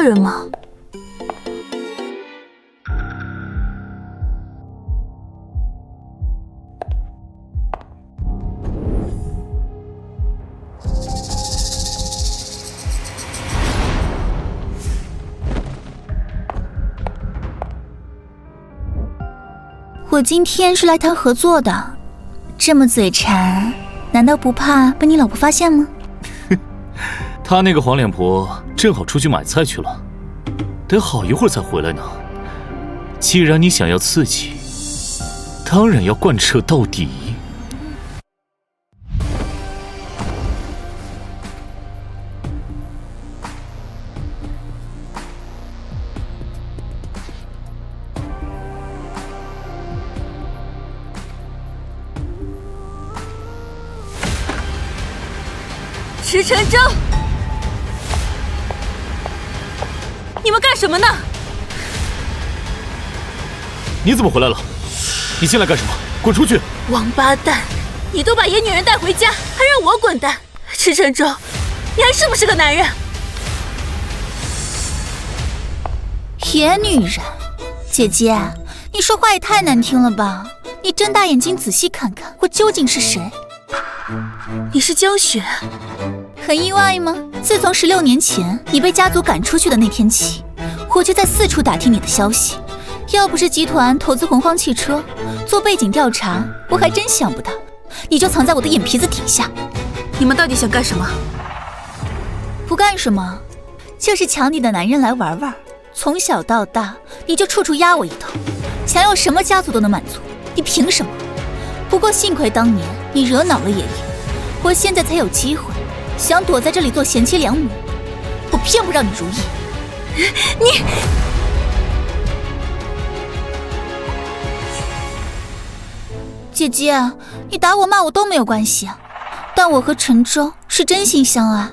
个人吗？我今天是来谈合作的，这么嘴馋，难道不怕被你老婆发现吗？她那个黄脸婆正好出去买菜去了，得好一会儿才回来呢。既然你想要刺激，当然要贯彻到底。石晨舟，你们干什么呢？你怎么回来了？你进来干什么？滚出去！王八蛋，你都把野女人带回家，还让我滚蛋！石晨舟，你还是不是个男人？野女人，姐姐，你说话也太难听了吧？你睁大眼睛仔细看看，我究竟是谁？你是江雪。很意外吗？自从16年前你被家族赶出去的那天起，我就在四处打听你的消息。要不是集团投资洪荒汽车做背景调查，我还真想不到你就藏在我的眼皮子底下。你们到底想干什么？不干什么，就是抢你的男人来玩玩。从小到大你就处处压我一头，想要什么家族都能满足，你凭什么？不过幸亏当年你惹恼了爷爷，我现在才有机会想躲在这里做贤妻良母，我偏不让你如意。你姐姐，你打我骂我都没有关系，但我和陈舟是真心相爱。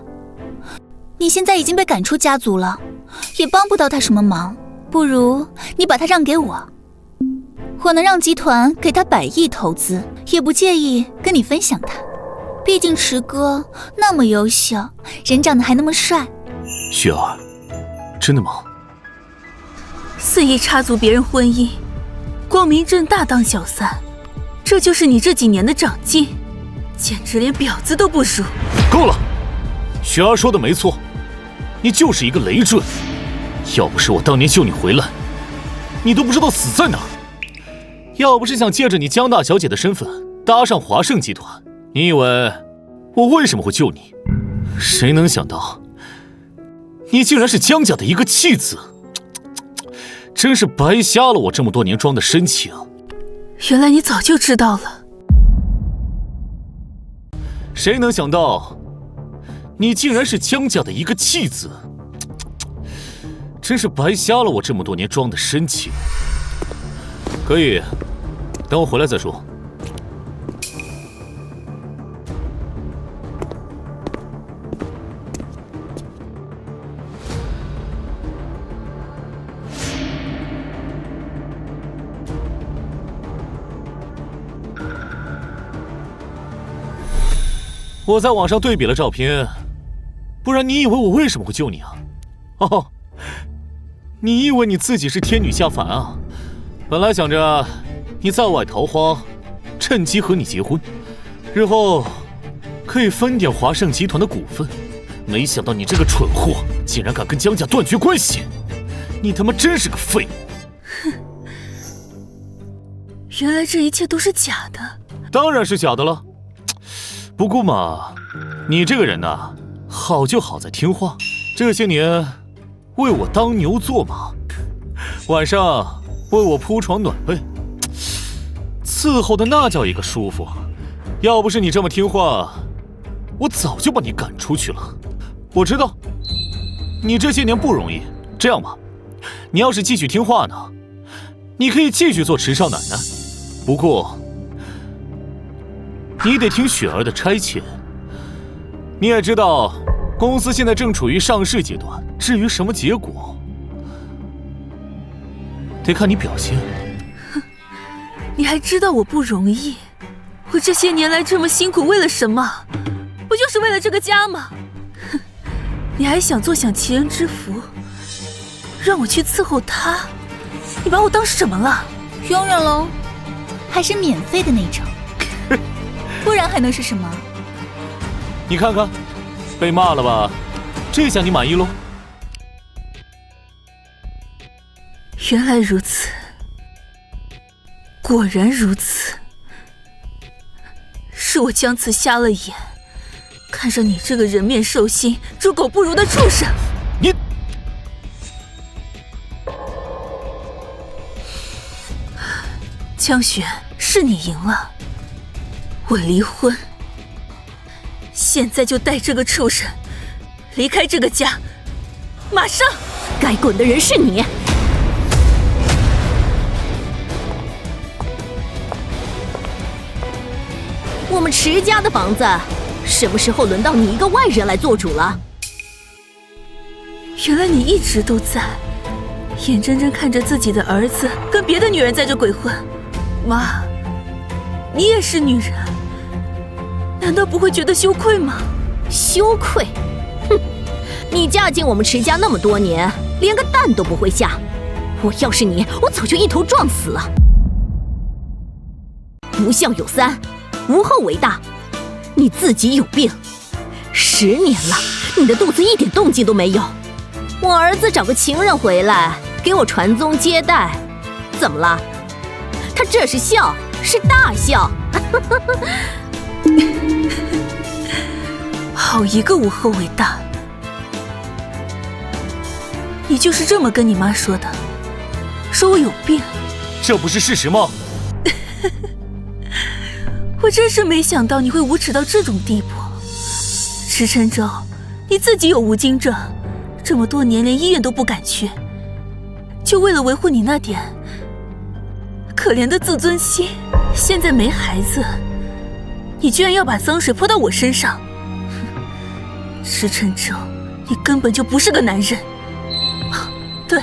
你现在已经被赶出家族了，也帮不到他什么忙，不如你把他让给我，我能让集团给他100亿投资，也不介意跟你分享他。毕竟池哥那么优秀，人长得还那么帅。雪儿，真的吗？肆意插足别人婚姻，光明正大当小三，这就是你这几年的长进，简直连婊子都不如。够了，雪儿说的没错，你就是一个累赘。要不是我当年救你回来，你都不知道死在哪儿。要不是想借着你江大小姐的身份搭上华盛集团，你以为我为什么会救你？谁能想到你竟然是江家的一个弃子，真是白瞎了我这么多年装的深情。原来你早就知道了。谁能想到你竟然是江家的一个弃子，真是白瞎了我这么多年装的深情。可以，等我回来再说。我在网上对比了照片，不然你以为我为什么会救你啊？哦，你以为你自己是天女下凡啊？本来想着你在外桃花，趁机和你结婚，日后可以分点华盛集团的股份。没想到你这个蠢货，竟然敢跟江家断绝关系！你他妈真是个废物！哼，原来这一切都是假的。当然是假的了。不过嘛，你这个人呐，好就好在听话。这些年为我当牛做马，晚上为我铺床暖被，伺候的那叫一个舒服。要不是你这么听话，我早就把你赶出去了。我知道你这些年不容易，这样吧，你要是继续听话呢，你可以继续做池少奶奶。不过你得听雪儿的差遣。你也知道，公司现在正处于上市阶段，至于什么结果，得看你表现。哼，你还知道我不容易？我这些年来这么辛苦，为了什么？不就是为了这个家吗？哼，你还想坐享其人之福，让我去伺候他，你把我当什么了？佣人喽，还是免费的那种，不然还能是什么？你看看，被骂了吧？这下你满意喽？原来如此，果然如此。是我姜慈瞎了眼，看上你这个人面兽心、猪狗不如的畜生。你，江雪，是你赢了，我离婚。现在就带这个畜生离开这个家，马上！该滚的人是你。我们池家的房子，什么时候轮到你一个外人来做主了？原来你一直都在，眼睁睁看着自己的儿子跟别的女人在这鬼混。妈，你也是女人，难道不会觉得羞愧吗？羞愧？哼！你嫁进我们池家那么多年，连个蛋都不会下。我要是你，我早就一头撞死了。不孝有三，无后为大。你自己有病，10年了，你的肚子一点动静都没有。我儿子找个情人回来，给我传宗接代，怎么了？他这是孝，是大孝。好一个无后为大！你就是这么跟你妈说的，说我有病。这不是事实吗？我真是没想到你会无耻到这种地步。池辰舟，你自己有无精症，这么多年连医院都不敢去，就为了维护你那点可怜的自尊心，现在没孩子，你居然要把脏水泼到我身上。池辰舟，你根本就不是个男人。对，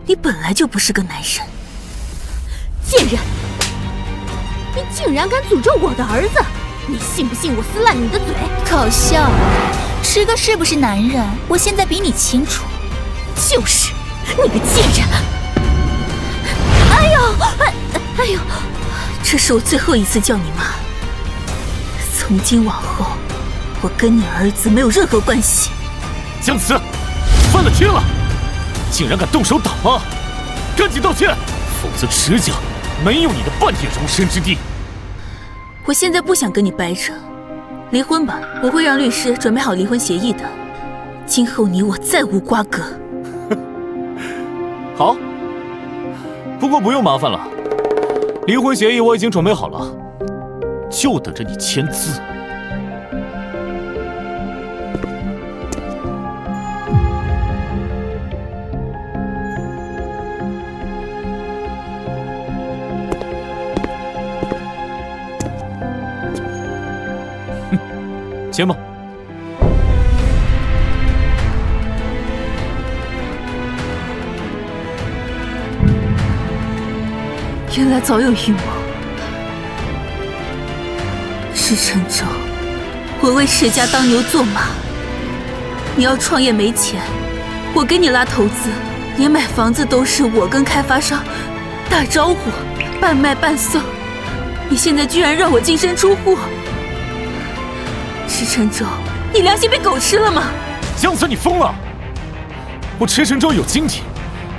你本来就不是个男人。贱人！你竟然敢诅咒我的儿子！你信不信我撕烂你的嘴？搞笑！池哥是不是男人，我现在比你清楚。就是，你个贱人！哎呦，哎呦！这是我最后一次叫你妈。从今往后，我跟你儿子没有任何关系。姜慈，犯了天了，竟然敢动手打妈！赶紧道歉，否则池家没有你的半点容身之地。我现在不想跟你掰扯，离婚吧，我会让律师准备好离婚协议的。今后你我再无瓜葛。好，不过不用麻烦了，离婚协议我已经准备好了，就等着你签字。签吧。原来早有预谋。池辰舟，我为池家当牛做马。你要创业没钱，我给你拉投资，连买房子都是我跟开发商打招呼，半卖半送。你现在居然让我净身出户！池辰舟，你良心被狗吃了吗？姜慈，你疯了！我池辰舟有今天，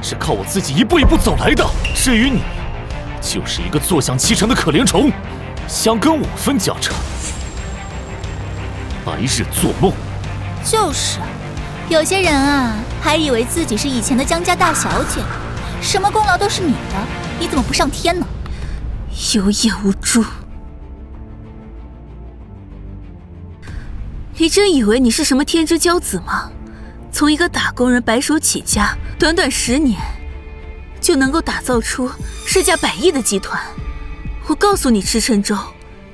是靠我自己一步一步走来的。至于你，就是一个坐享其成的可怜虫，想跟我分家产，白日做梦。就是，有些人啊，还以为自己是以前的姜家大小姐，什么功劳都是你的，你怎么不上天呢？有眼无珠！你真以为你是什么天之骄子吗？从一个打工人白手起家，短短10年就能够打造出身价100亿的集团。我告诉你，池辰舟，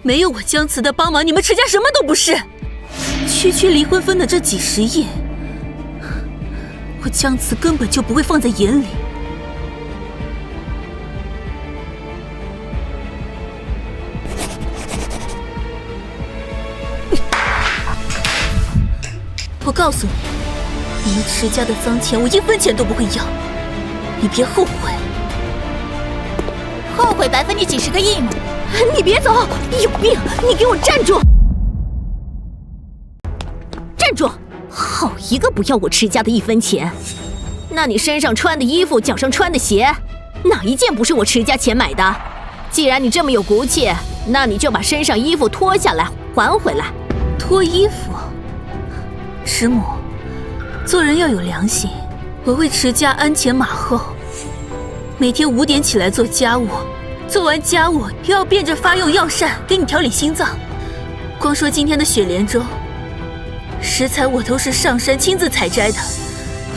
没有我姜慈的帮忙，你们池家什么都不是。区区离婚分的这几10亿，我姜慈根本就不会放在眼里。我告诉你，你们池家的脏钱，我1分钱都不会要，你别后悔。后悔白费你几10个亿吗？你别走，有病！你给我站住！站住！好一个不要我池家的1分钱！那你身上穿的衣服，脚上穿的鞋，哪一件不是我池家钱买的？既然你这么有骨气，那你就把身上衣服脱下来还回来。脱衣服？池母，做人要有良心。我为池家鞍前马后，每天5点起来做家务，做完家务又要变着法用药膳给你调理心脏。光说今天的雪莲粥，食材我都是上山亲自采摘的，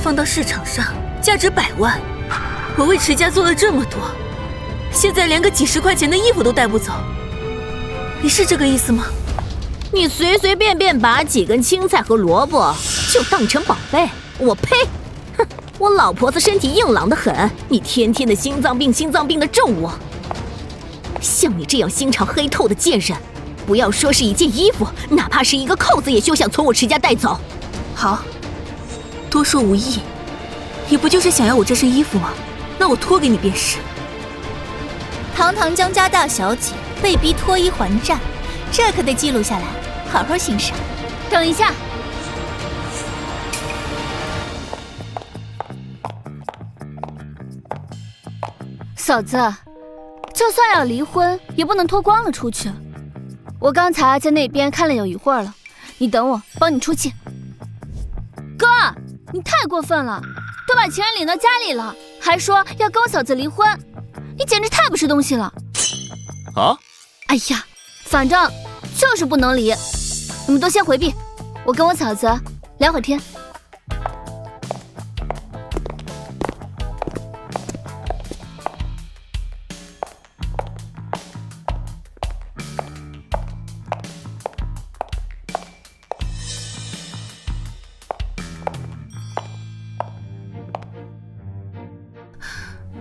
放到市场上价值100万。我为池家做了这么多，现在连个几10块钱的衣服都带不走，你是这个意思吗？你随随便便把几根青菜和萝卜就当成宝贝，我呸！哼，我老婆子身体硬朗得很，你天天的心脏病的咒我。像你这样心肠黑透的贱人，不要说是一件衣服，哪怕是一个扣子也休想从我池家带走。好，多说无益，你不就是想要我这身衣服吗？那我脱给你便是。堂堂江家大小姐被逼脱衣还债，这可得记录下来，好好欣赏。等一下，嫂子，就算要离婚，也不能脱光了出去。我刚才在那边看了有一会儿了，你等我帮你出气。哥，你太过分了，都把情人领到家里了，还说要跟我嫂子离婚，你简直太不是东西了。啊？哎呀，反正就是不能离，你们都先回避，我跟我嫂子聊会儿天。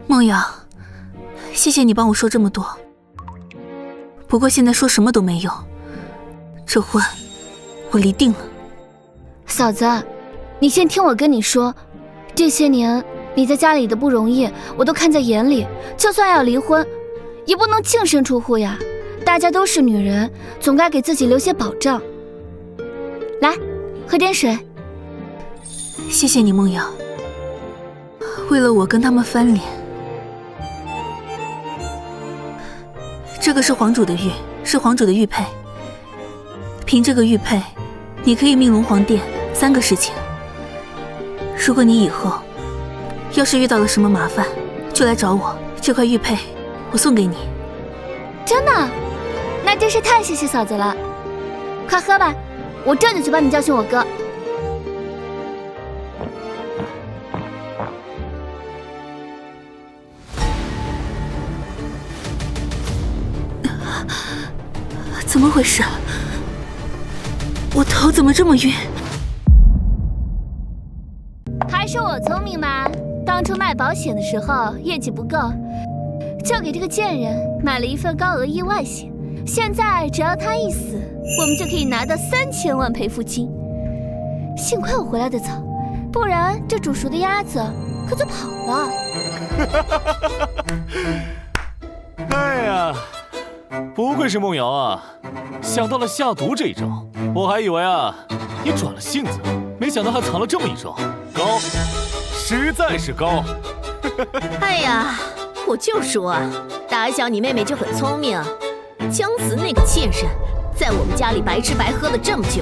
梦瑶，谢谢你帮我说这么多，不过现在说什么都没用，这婚我离定了。嫂子，你先听我跟你说，这些年你在家里的不容易我都看在眼里，就算要离婚也不能净身出户呀，大家都是女人，总该给自己留些保障。来，喝点水。谢谢你，梦瑶，为了我跟他们翻脸。这个是皇主的玉，是皇主的玉佩。凭这个玉佩，你可以命龙皇殿3个事情。如果你以后要是遇到了什么麻烦，就来找我，这块玉佩我送给你。真的？那真是太谢谢嫂子了。快喝吧，我这就去帮你教训我哥。怎么回事？我头怎么这么晕？还是我聪明嘛！当初卖保险的时候业绩不够，就给这个贱人买了一份高额意外险。现在只要他一死，我们就可以拿到3000万赔付金。幸亏我回来的早，不然这煮熟的鸭子可就跑了。哎呀，不愧是梦瑶啊，想到了下毒这一招。我还以为啊，你转了性子，没想到还藏了这么一招，高，实在是高。哎呀，我就说啊，打小你妹妹就很聪明，姜慈那个贱人，在我们家里白吃白喝了这么久，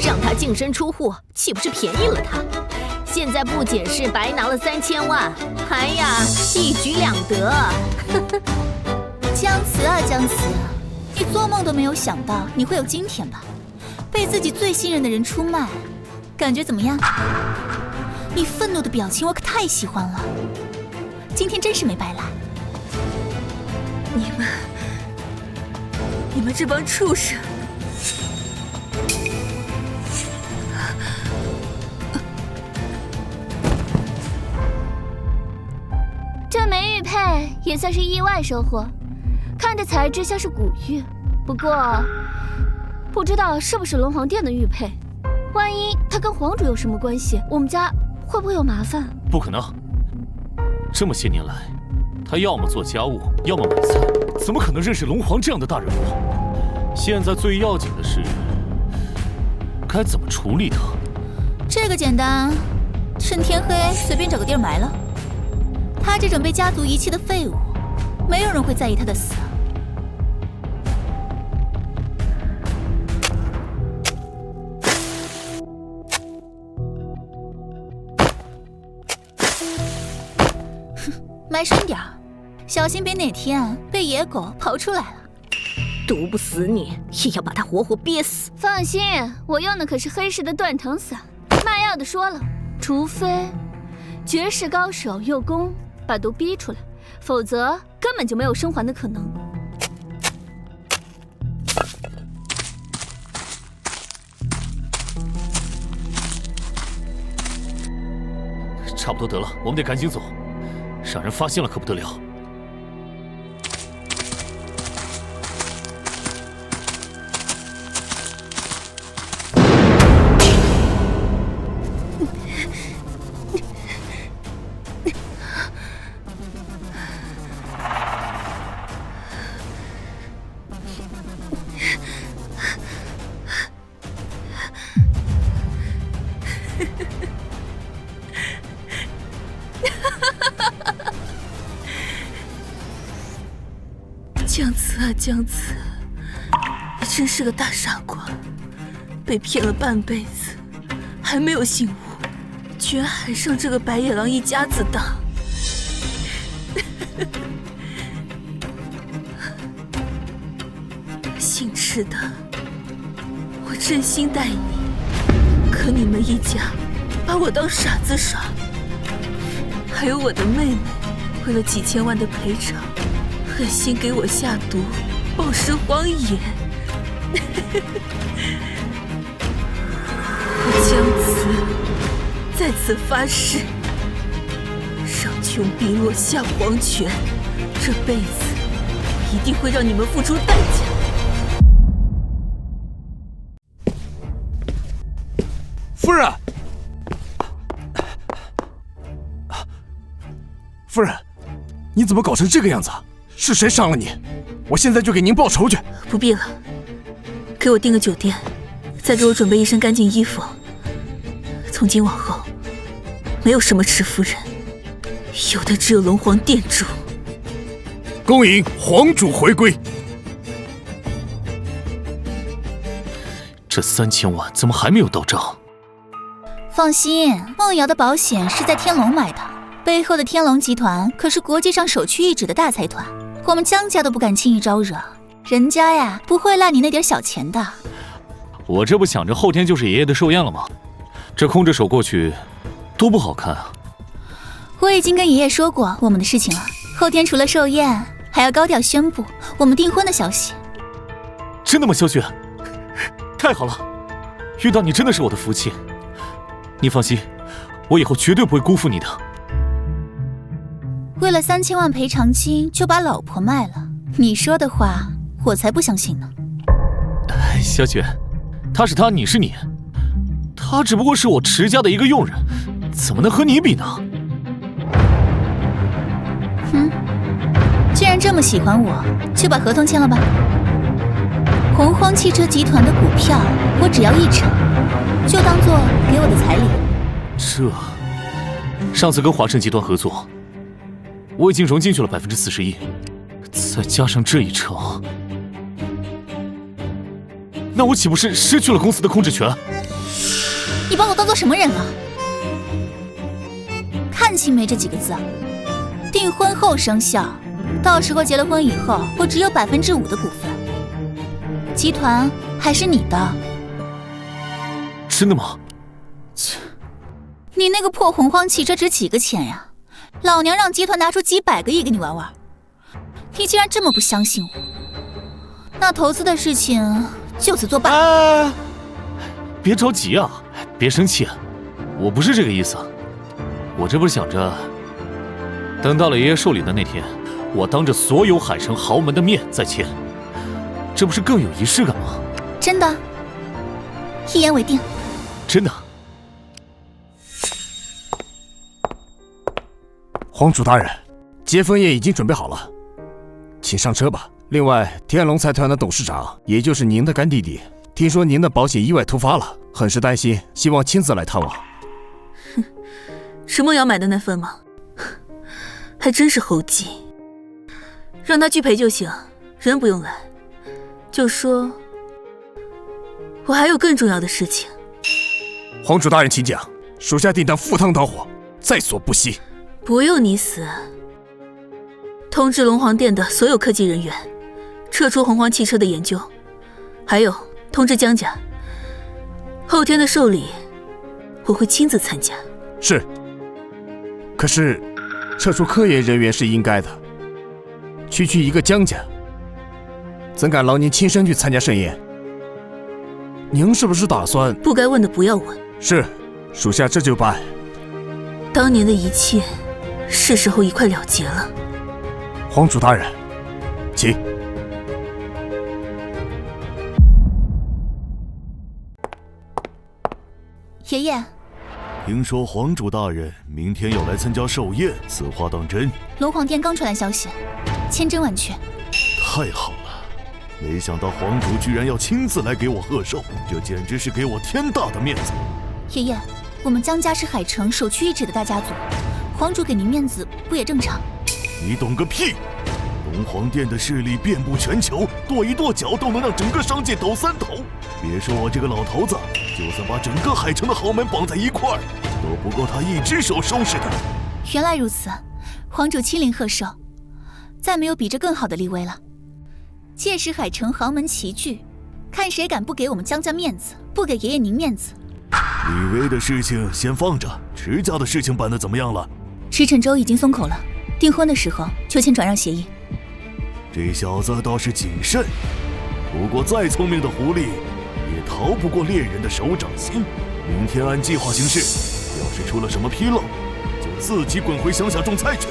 让她净身出户，岂不是便宜了她？现在不仅是白拿了3000万，哎呀，一举两得。姜慈啊，姜慈，你做梦都没有想到你会有今天吧？被自己最信任的人出卖，感觉怎么样？你愤怒的表情我可太喜欢了，今天真是没白来。你们这帮畜生！这枚玉佩也算是意外收获，看着材质像是古玉，不过不知道是不是龙皇殿的玉佩。万一他跟皇主有什么关系，我们家会不会有麻烦？不可能，这么些年来，他要么做家务，要么买菜，怎么可能认识龙皇这样的大人物？现在最要紧的是，该怎么处理他？这个简单，趁天黑随便找个地儿埋了。他这种被家族遗弃的废物，没有人会在意他的死。埋深点儿，小心别哪天被野狗刨出来了。毒不死你，也要把他活活憋死。放心，我用的可是黑市的断藤伞。卖药的说了，除非绝世高手用功把毒逼出来，否则根本就没有生还的可能。差不多得了，我们得赶紧走，让人发现了可不得了。姜子啊姜子，你真是个大傻瓜，被骗了半辈子，还没有醒悟，居然还上这个白野狼一家子当。姓池的，我真心待你，可你们一家把我当傻子耍，还有我的妹妹，为了几千万的赔偿，狠心给我下毒，暴尸荒野。我姜子在此发誓，上穷碧落下黄泉，这辈子我一定会让你们付出代价。夫人，夫人，你怎么搞成这个样子？是谁伤了你？我现在就给您报仇去。不必了，给我订个酒店，再给我准备一身干净衣服。从今往后，没有什么池夫人，有的只有龙皇店主。恭迎皇主回归。这3000万怎么还没有到账？放心，梦瑶的保险是在天龙买的，背后的天龙集团可是国际上首屈一指的大财团，我们姜家都不敢轻易招惹，人家呀不会赖你那点小钱的。我这不想着后天就是爷爷的寿宴了吗？这空着手过去，多不好看啊！我已经跟爷爷说过我们的事情了，后天除了寿宴，还要高调宣布我们订婚的消息。真的吗，萧雪？太好了，遇到你真的是我的福气。你放心，我以后绝对不会辜负你的。为了3000万赔偿金就把老婆卖了，你说的话我才不相信呢。小雪，他是他，你是你，他只不过是我池家的一个佣人，怎么能和你比呢？既然这么喜欢我，就把合同签了吧。洪荒汽车集团的股票我只要1成，就当做给我的彩礼。上次跟华盛集团合作，我已经融进去了41%，再加上这1成，那我岂不是失去了公司的控制权？你把我当做什么人了？看清没这几个字？订婚后生效，到时候结了婚以后，我只有5%的股份，集团还是你的。真的吗？切，你那个破洪荒汽车值几个钱呀？老娘让集团拿出几百个亿给你玩玩，你竟然这么不相信我，那投资的事情就此作罢。别着急啊，别生气，我不是这个意思，我这不是想着，等到了爷爷寿礼的那天，我当着所有海城豪门的面再签，这不是更有仪式感吗？真的，一言为定。皇主大人，接风宴已经准备好了，请上车吧。另外，天龙财团的董事长，也就是您的干弟弟，听说您的保险意外突发了，很是担心，希望亲自来探望。哼，是梦瑶买的那份吗？还真是猴急，让他去陪就行，人不用来。就说我还有更重要的事情。皇主大人请讲，属下定当赴汤蹈火，在所不惜。不用你死，通知龙皇殿的所有科技人员撤出洪荒汽车的研究，还有通知江家，后天的寿礼我会亲自参加。是，可是撤出科研人员是应该的，区区一个江家，怎敢劳您亲身去参加盛宴？您是不是打算……不该问的不要问。是，属下这就办。当年的一切，是时候一块了结了。皇主大人，请。爷爷，听说皇主大人明天要来参加寿宴，此话当真？龙皇殿刚传来消息，千真万确。太好了，没想到皇主居然要亲自来给我贺寿，这简直是给我天大的面子。爷爷，我们江家是海城首屈一指的大家族，皇主给您面子不也正常？你懂个屁！龙皇殿的势力遍布全球，跺一跺脚都能让整个商界抖三头。别说我这个老头子，就算把整个海城的豪门绑在一块儿，都不够他一只手收拾的。原来如此，皇主亲临贺寿，再没有比这更好的立威了。届时海城豪门齐聚，看谁敢不给我们江家面子，不给爷爷您面子。李威的事情先放着，池家的事情办得怎么样了？池辰舟已经松口了，订婚的时候就签转让协议。这小子倒是谨慎，不过再聪明的狐狸，也逃不过猎人的手掌心。明天按计划行事，要是出了什么纰漏，就自己滚回乡下种菜去。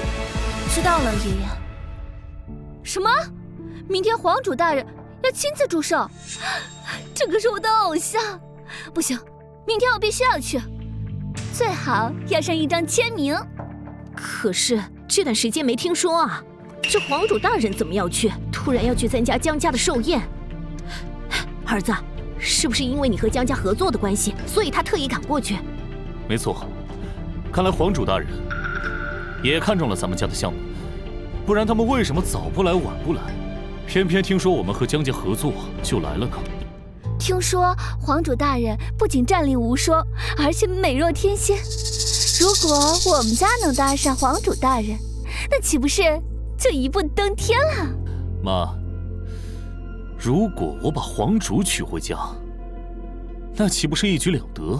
知道了，爷爷。什么？明天皇主大人要亲自祝寿？这可是我的偶像，不行，明天我必须要去，最好要上一张签名。可是这段时间没听说啊，这皇主大人怎么要去？突然要去参加江家的寿宴？儿子，是不是因为你和江家合作的关系，所以他特意赶过去？没错，看来皇主大人也看中了咱们家的项目，不然他们为什么早不来晚不来，偏偏听说我们和江家合作就来了呢？听说皇主大人不仅战力无双，而且美若天仙。如果我们家能搭上皇主大人，那岂不是就一步登天了？妈，如果我把皇主娶回家，那岂不是一举两得？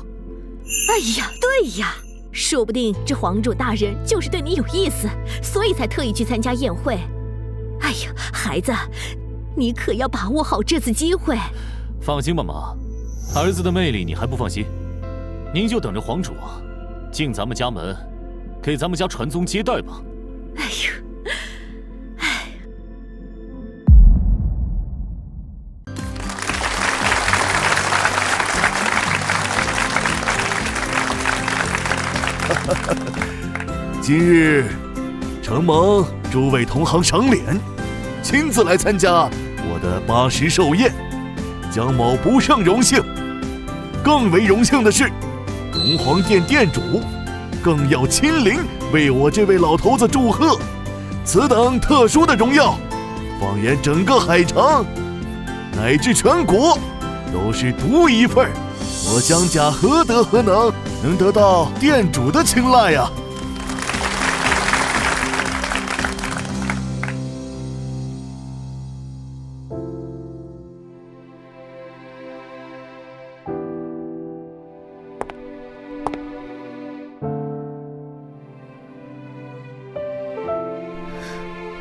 哎呀，对呀，说不定这皇主大人就是对你有意思，所以才特意去参加宴会。哎呀，孩子，你可要把握好这次机会。放心吧，妈，儿子的魅力你还不放心？您就等着皇主啊进咱们家门，给咱们家传宗接代吧。哎呦，哎。今日承蒙诸位同行赏脸，亲自来参加我的80寿宴，江某不胜荣幸。更为荣幸的是，龙皇殿殿主更要亲临为我这位老头子祝贺。此等特殊的荣耀，放眼整个海城乃至全国，都是独一份。我江家何德何能，能得到殿主的青睐呀？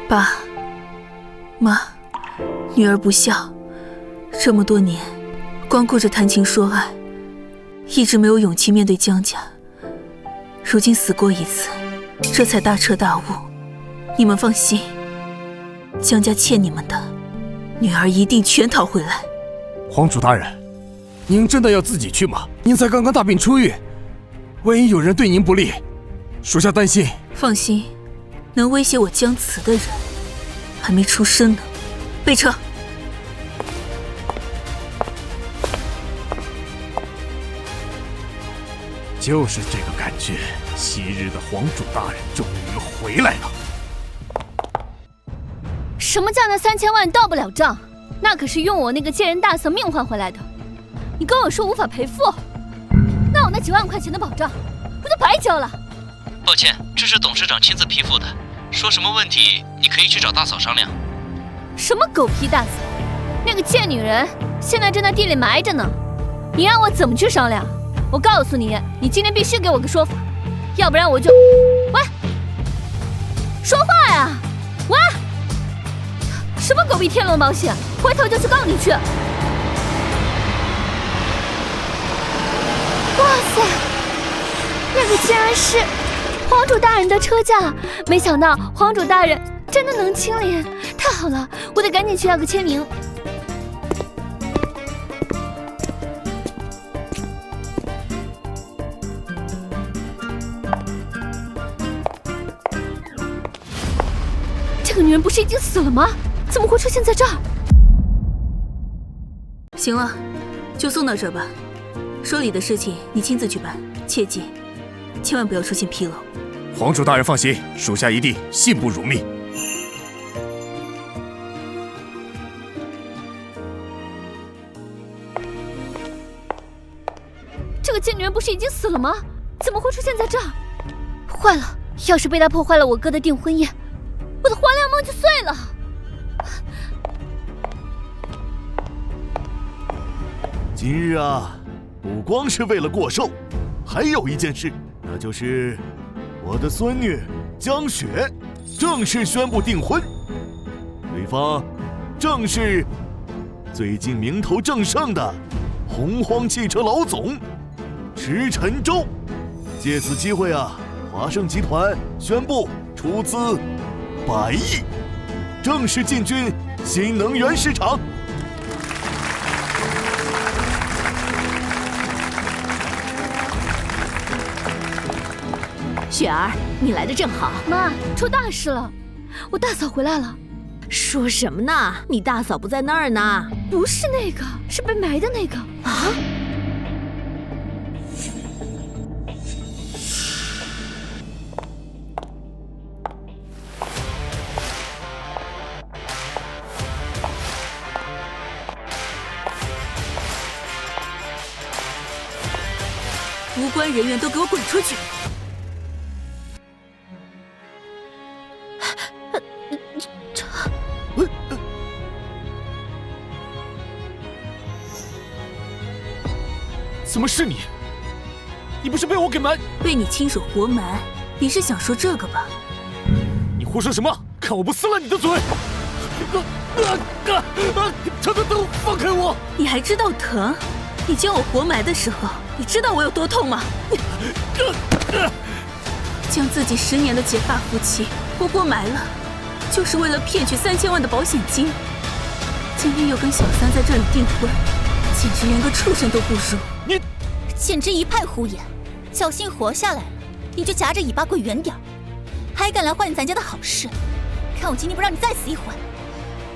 爸妈，女儿不孝，这么多年光顾着谈情说爱，一直没有勇气面对江家，如今死过一次，这才大彻大悟。你们放心，江家欠你们的，女儿一定全讨回来。皇主大人，您真的要自己去吗？您才刚刚大病初愈，万一有人对您不利，属下担心。放心，能威胁我姜慈的人还没出生呢。备车。就是这个感觉，昔日的皇主大人终于回来了。什么叫那3000万到不了账？那可是用我那个贱人大嫂命换回来的。你跟我说无法赔付，那我那几万块钱的保障不就白交了？抱歉，这是董事长亲自批复的，说什么问题你可以去找大嫂商量。什么狗屁大嫂？那个贱女人现在正在地里埋着呢，你让我怎么去商量？我告诉你，你今天必须给我个说法，要不然我就……喂，说话呀！喂，什么狗屁天伦保险，回头就去告你去！哇塞，那个竟然是皇主大人的车驾，没想到皇主大人真的能清廉，太好了，我得赶紧去要个签名。这个女人不是已经死了吗？怎么会出现在这儿？行了，就送到这儿吧。说理的事情你亲自去办，切记，千万不要出现纰漏。皇主大人放心，属下一定信不辱命。这个贱女人不是已经死了吗？怎么会出现在这儿？坏了，要是被她破坏了我哥的订婚宴，我的黄粱梦就碎了。今日啊，不光是为了过寿，还有一件事，那就是我的孙女江雪正式宣布订婚，对方正是最近名头正盛的洪荒汽车老总池辰舟。借此机会啊，华盛集团宣布出资100亿，正式进军新能源市场。雪儿，你来的正好。妈，出大事了，我大嫂回来了。说什么呢？你大嫂不在那儿呢。不是那个，是被埋的那个啊！无关人员都给我滚出去！怎么是你？你不是被我给埋？被你亲手活埋，你是想说这个吧？你胡说什么？看我不撕烂你的嘴！疼！放开我！你还知道疼？你将我活埋的时候，你知道我有多痛吗？将自己10年的结发夫妻活活埋了，就是为了骗取3000万的保险金。今天又跟小三在这里订婚，简直连个畜生都不如。你简直一派胡言！侥幸活下来了，你就夹着尾巴滚远点儿！还敢来坏咱家的好事？看我今天不让你再死一回！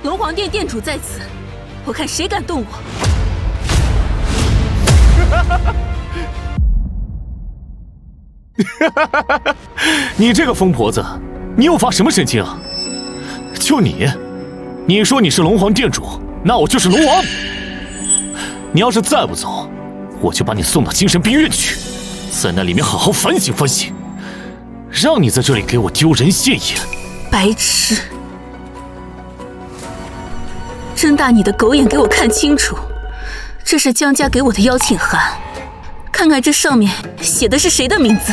龙皇殿殿主在此，我看谁敢动我！你这个疯婆子，你又发什么神经啊？就你说你是龙皇殿主，那我就是龙王。你要是再不走，我就把你送到精神病院去，在那里面好好反省反省，让你在这里给我丢人现眼。白痴！睁大你的狗眼，给我看清楚，这是江家给我的邀请函，看看这上面写的是谁的名字。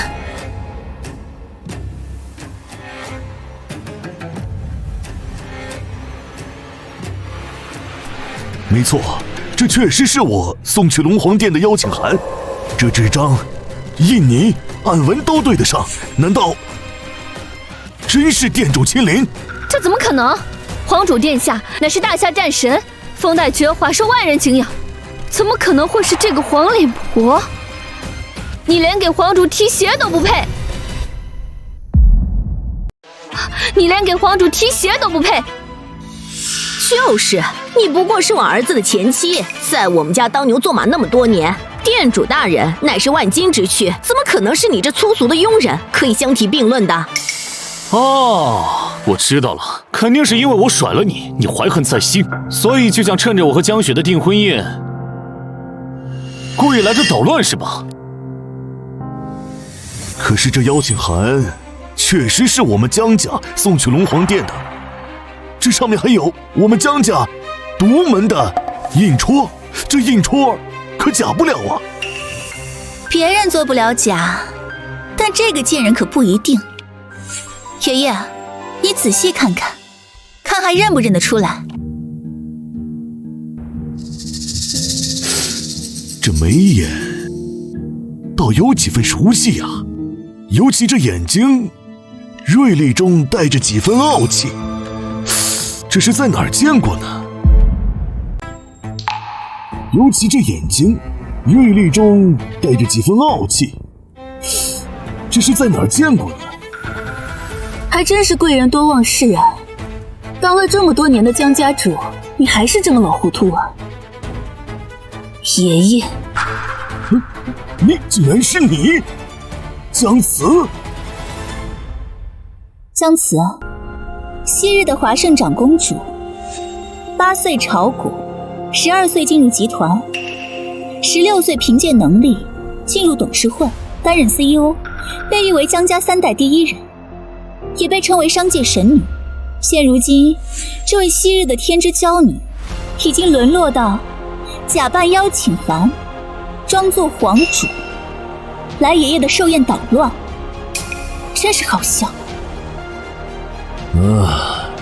没错，这确实是我送去龙皇殿的邀请函。这纸张印泥暗纹都对得上，难道真是殿主亲临？这怎么可能？皇主殿下乃是大夏战神，风带绝华，受万人敬仰，怎么可能会是这个黄脸婆？你连给皇主提鞋都不配！你连给皇主提鞋都不配。就是，你不过是我儿子的前妻，在我们家当牛做马那么多年，店主大人乃是万金之躯，怎么可能是你这粗俗的佣人可以相提并论的？哦，我知道了，肯定是因为我甩了你，你怀恨在心，所以就想趁着我和江雪的订婚宴，故意来这捣乱是吧？可是这邀请函确实是我们江家送去龙皇殿的，这上面还有我们江家独门的印戳，这印戳可假不了啊。别人做不了假，但这个贱人可不一定。爷爷，你仔细看看，看还认不认得出来？这眉眼倒有几分熟悉啊，尤其这眼睛锐利中带着几分傲气，这是在哪儿见过呢？尤其这眼睛锐利中带着几分傲气，这是在哪儿见过呢？还真是贵人多忘事啊！当了这么多年的江家主，你还是这么老糊涂啊！爷爷，你竟然是你，江慈！江慈，昔日的华圣长公主，8岁炒股，12岁进入集团，16岁凭借能力进入董事会，担任 CEO， 被誉为江家3代第一人。也被称为商界神女。现如今，这位昔日的天之娇女，已经沦落到假扮邀请函，装作皇主，来爷爷的寿宴捣乱，真是好笑。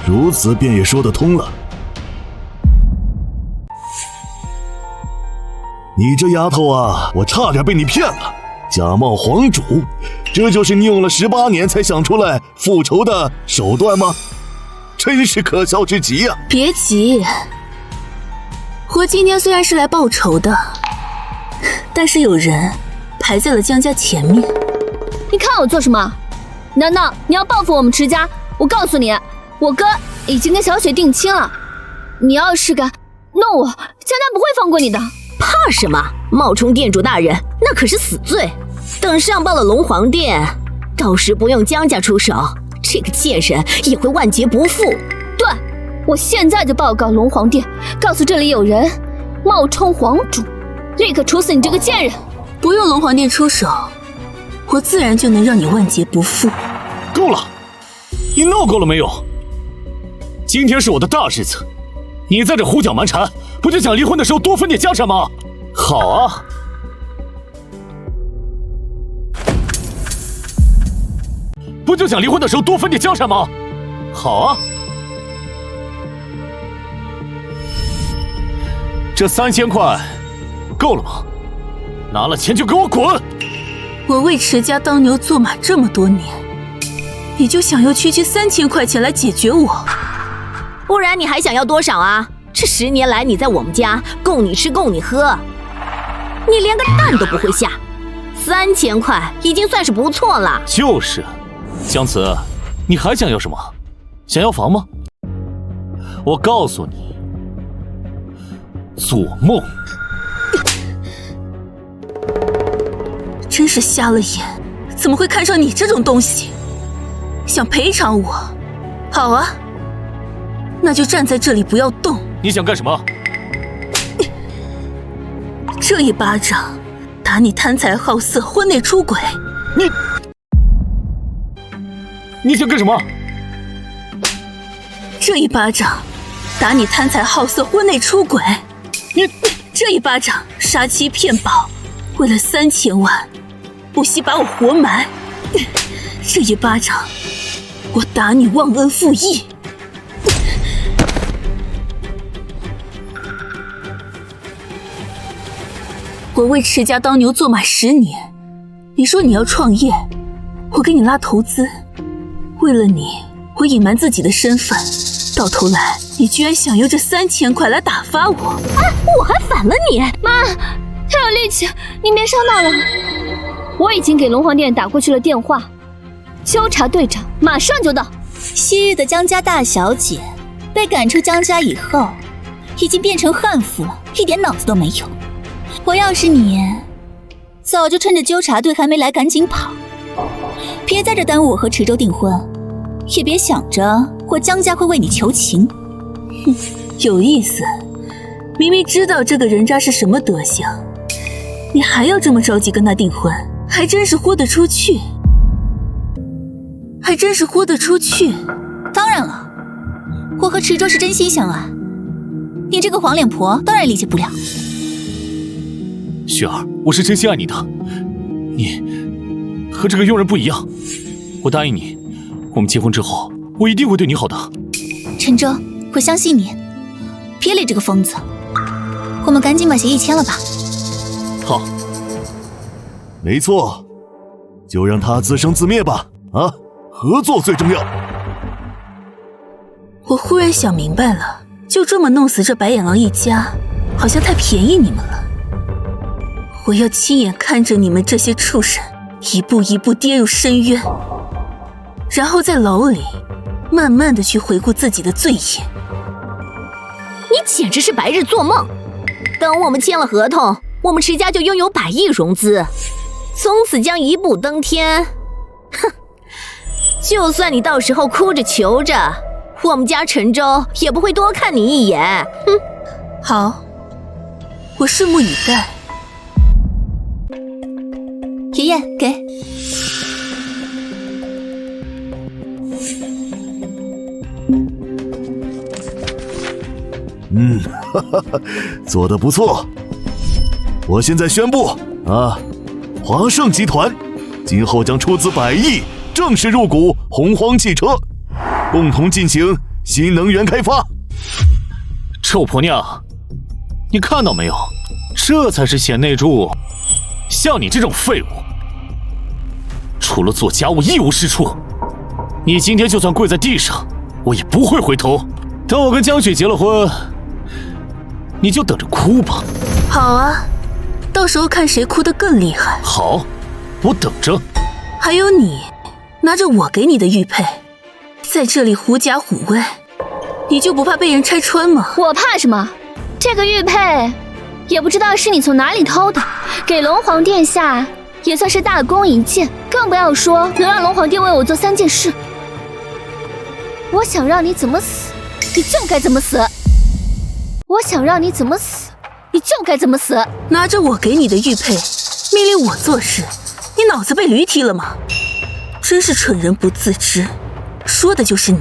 如此便也说得通了。你这丫头啊，我差点被你骗了，假冒皇主。这就是你用了18年才想出来复仇的手段吗？真是可笑之极啊！别急，我今天虽然是来报仇的，但是有人排在了江家前面。你看我做什么？难道你要报复我们池家？我告诉你，我哥已经跟小雪定亲了，你要是敢弄我，江家不会放过你的。怕什么？冒充店主大人，那可是死罪。等上报了龙皇殿，到时不用江家出手，这个贱人也会万劫不复。对，我现在就报告龙皇殿，告诉这里有人冒充皇主，立刻处死你这个贱人。不用龙皇殿出手，我自然就能让你万劫不复。够了，你闹够了没有？今天是我的大日子，你在这胡搅蛮缠，不就想离婚的时候多分点家产吗？好啊。不就想离婚的时候多分点家产吗？好啊，这3000块够了吗？拿了钱就给我滚！我为池家当牛做马这么多年，你就想要区区3000块钱来解决我？不然你还想要多少啊？这10年来你在我们家供你吃供你喝，你连个蛋都不会下，3000块已经算是不错了。就是。江慈，你还想要什么？想要房吗？我告诉你，做梦！真是瞎了眼，怎么会看上你这种东西？想赔偿我？好啊，那就站在这里不要动。你想干什么？这一巴掌，打你贪财好色、婚内出轨。你想干什么？这一巴掌，打你贪财好色、婚内出轨。这一巴掌，杀妻骗保，为了3000万，不惜把我活埋。这一巴掌，我打你忘恩负义。我为池家当牛做马10年，你说你要创业，我给你拉投资。为了你，我隐瞒自己的身份，到头来你居然想用这3000块来打发我！哎，我还反了你！妈，他有力气，你别上当了。我已经给龙皇殿打过去了电话，纠察队长马上就到。昔日的江家大小姐，被赶出江家以后，已经变成悍妇了，一点脑子都没有。我要是你，早就趁着纠察队还没来赶紧跑，别在这耽误我和池州订婚，也别想着我江家会为你求情。哼，有意思，明明知道这个人渣是什么德行，你还要这么着急跟他订婚，还真是豁得出去。当然了，我和池州是真心相爱，你这个黄脸婆当然理解不了。雪儿，我是真心爱你的，你和这个佣人不一样。我答应你，我们结婚之后，我一定会对你好的。陈州，我相信你，别理这个疯子，我们赶紧把协议签了吧。好，没错，就让他自生自灭吧。啊，合作最重要。我忽然想明白了，就这么弄死这白眼狼一家，好像太便宜你们了。我要亲眼看着你们这些畜生一步一步跌入深渊，然后在牢里慢慢的去回顾自己的罪业。你简直是白日做梦！等我们签了合同，我们池家就拥有100亿融资，从此将一步登天。哼，就算你到时候哭着求着，我们家陈州也不会多看你一眼。哼，好，我拭目以待。爷爷，给。哈哈，做得不错。我现在宣布啊，华盛集团今后将出资100亿，正式入股洪荒汽车，共同进行新能源开发。臭婆娘，你看到没有？这才是贤内助。像你这种废物，除了做家务一无是处。你今天就算跪在地上，我也不会回头。等我跟江雪结了婚，你就等着哭吧。好啊，到时候看谁哭得更厉害。好，我等着。还有你，拿着我给你的玉佩，在这里狐假虎威，你就不怕被人拆穿吗？我怕什么？这个玉佩也不知道是你从哪里偷的，给龙皇殿下也算是大功一件，更不要说能让龙皇殿为我做3件事。我想让你怎么死，你就该怎么死；我想让你怎么死，你就该怎么死。拿着我给你的玉佩，命令我做事，你脑子被驴踢了吗？真是蠢人不自知，说的就是你。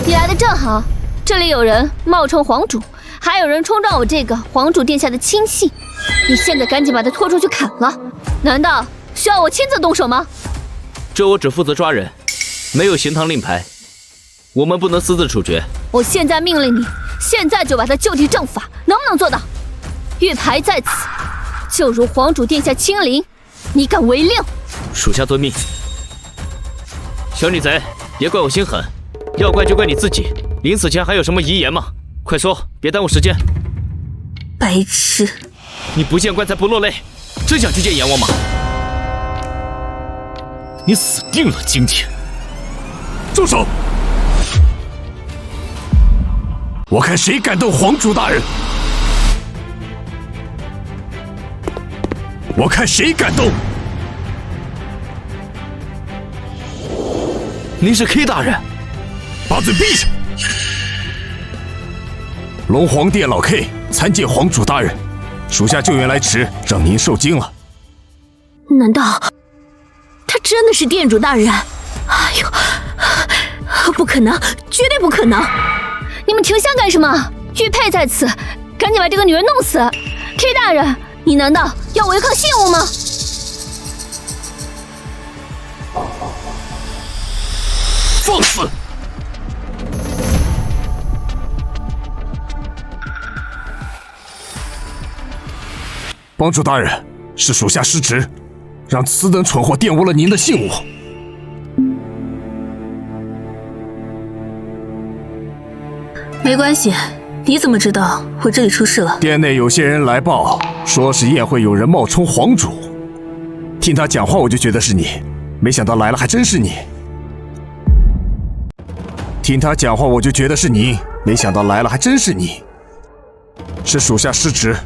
你来的正好，这里有人冒充皇主，还有人冲撞我这个皇主殿下的亲信。你现在赶紧把他拖出去砍了！难道需要我亲自动手吗？这我只负责抓人，没有刑堂令牌，我们不能私自处决。我现在命令你，现在就把他就地正法，能不能做到？玉牌在此，就如皇主殿下亲临，你敢违令？属下遵命。小女贼，别怪我心狠，要怪就怪你自己。临死前还有什么遗言吗？快说，别耽误时间。白痴！你不见棺材不落泪，真想去见阎王吗？你死定了，今天！住手！我看谁敢动皇主大人！我看谁敢动！您是 K 大人，把嘴闭上！龙皇殿老 K 参见皇主大人，属下救援来迟，让您受惊了。难道他真的是殿主大人？哎呦，不可能，绝对不可能！你们停下干什么？玉佩在此，赶紧把这个女人弄死！K 大人，你难道要违抗信物吗？放肆！帮主大人，是属下失职，让此等蠢货玷污了您的信物。没关系，你怎么知道我这里出事了？殿内有些人来报，说是宴会有人冒充皇主。听他讲话，我就觉得是你。没想到来了还真是你。听他讲话我就觉得是你，没想到来了还真是你。是属下失职，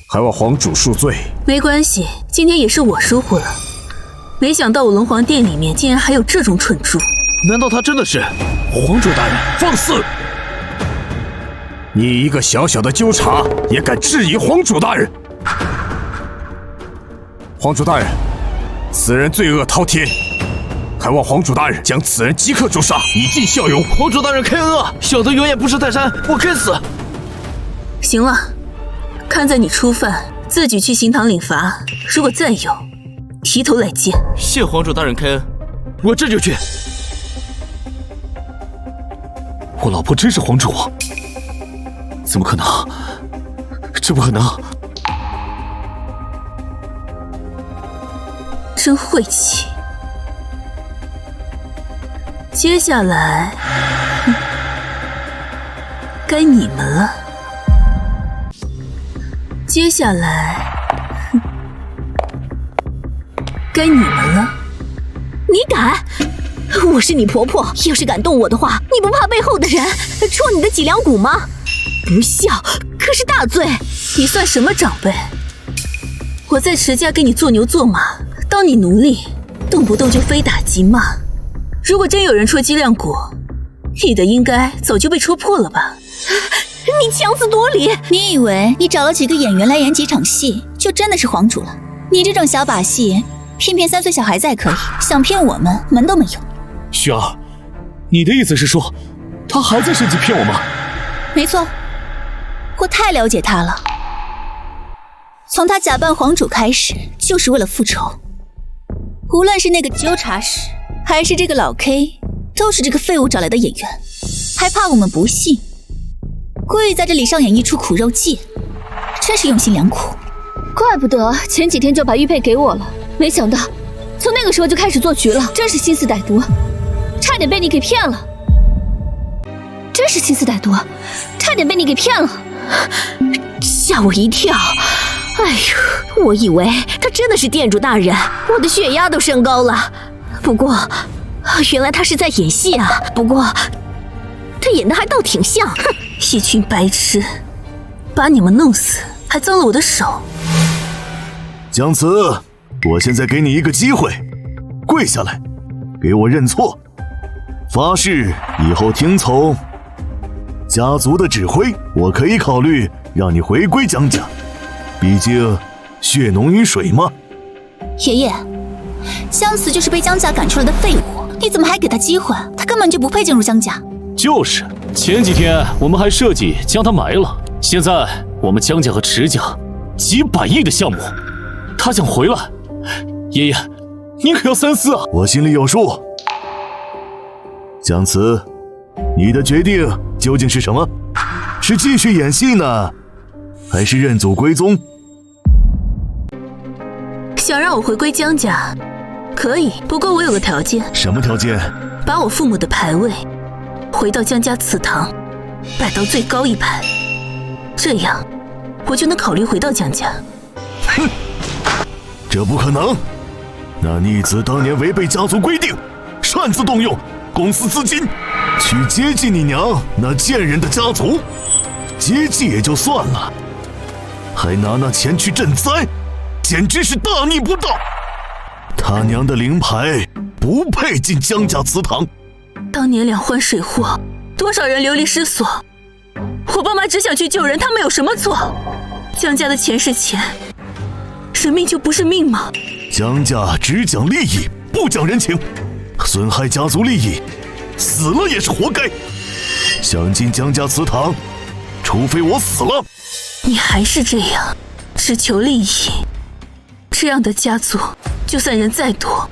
还望皇主恕罪。没关系，今天也是我疏忽了。没想到我龙皇殿里面竟然还有这种蠢猪。难道他真的是？皇主大人，放肆！你一个小小的纠察也敢质疑皇主大人？皇主大人，此人罪恶滔天，还望皇主大人将此人即刻诛杀，以尽效尤。皇主大人开恩啊！小的有眼不识泰山，我该死。行了，看在你初犯，自己去刑堂领罚。如果再有，提头来见。谢皇主大人开恩，我这就去。我老婆真是皇主？怎么可能？这不可能！真晦气。接下来，该你们了。接下来，该你们了。你敢？我是你婆婆，要是敢动我的话，你不怕背后的人戳你的脊梁骨吗？不孝可是大罪。你算什么长辈？我在池家给你做牛做马，当你奴隶，动不动就非打即骂。如果真有人戳脊梁骨，你的应该早就被戳破了吧？你强词夺理！你以为你找了几个演员来演几场戏，就真的是皇主了？你这种小把戏，骗3岁小孩子还可以，想骗我们门都没有。雪儿，你的意思是说，他还在设计骗我吗？没错，我太了解他了。从他假扮皇主开始，就是为了复仇。无论是那个纠察使，还是这个老 K， 都是这个废物找来的演员，还怕我们不信，故意在这里上演一出苦肉计，真是用心良苦。怪不得前几天就把玉佩给我了，没想到从那个时候就开始做局了，真是心思歹毒，差点被你给骗了。真是心思歹毒，差点被你给骗了，吓我一跳。哎呦，我以为他真的是店主大人，我的血压都升高了。不过，原来他是在演戏啊。不过，他演的还倒挺像。哼，一群白痴，把你们弄死，还脏了我的手。姜慈，我现在给你一个机会，跪下来，给我认错，发誓以后听从家族的指挥。我可以考虑让你回归姜家。毕竟血浓于水嘛。爷爷，姜慈就是被姜家赶出来的废物，你怎么还给他机会？他根本就不配进入姜家。就是，前几天我们还设计将他埋了，现在我们姜家和池家几百亿的项目，他想回来，爷爷，你可要三思啊！我心里有数。姜慈，你的决定究竟是什么？是继续演戏呢，还是认祖归宗？想让我回归姜家，可以，不过我有个条件。什么条件？把我父母的牌位回到姜家祠堂，摆到最高一排，这样我就能考虑回到姜家。哼，这不可能！那逆子当年违背家族规定，擅自动用公司资金去接济你娘那贱人的家族，接济也就算了，还拿那钱去赈灾，简直是大逆不道！他娘的灵牌不配进姜家祠堂。当年两患水祸，多少人流离失所，我爸妈只想去救人，他们有什么错？姜家的钱是钱，人命就不是命吗？姜家只讲利益，不讲人情，损害家族利益，死了也是活该。想进姜家祠堂，除非我死了。你还是这样，只求利益。这样的家族，就算人再多，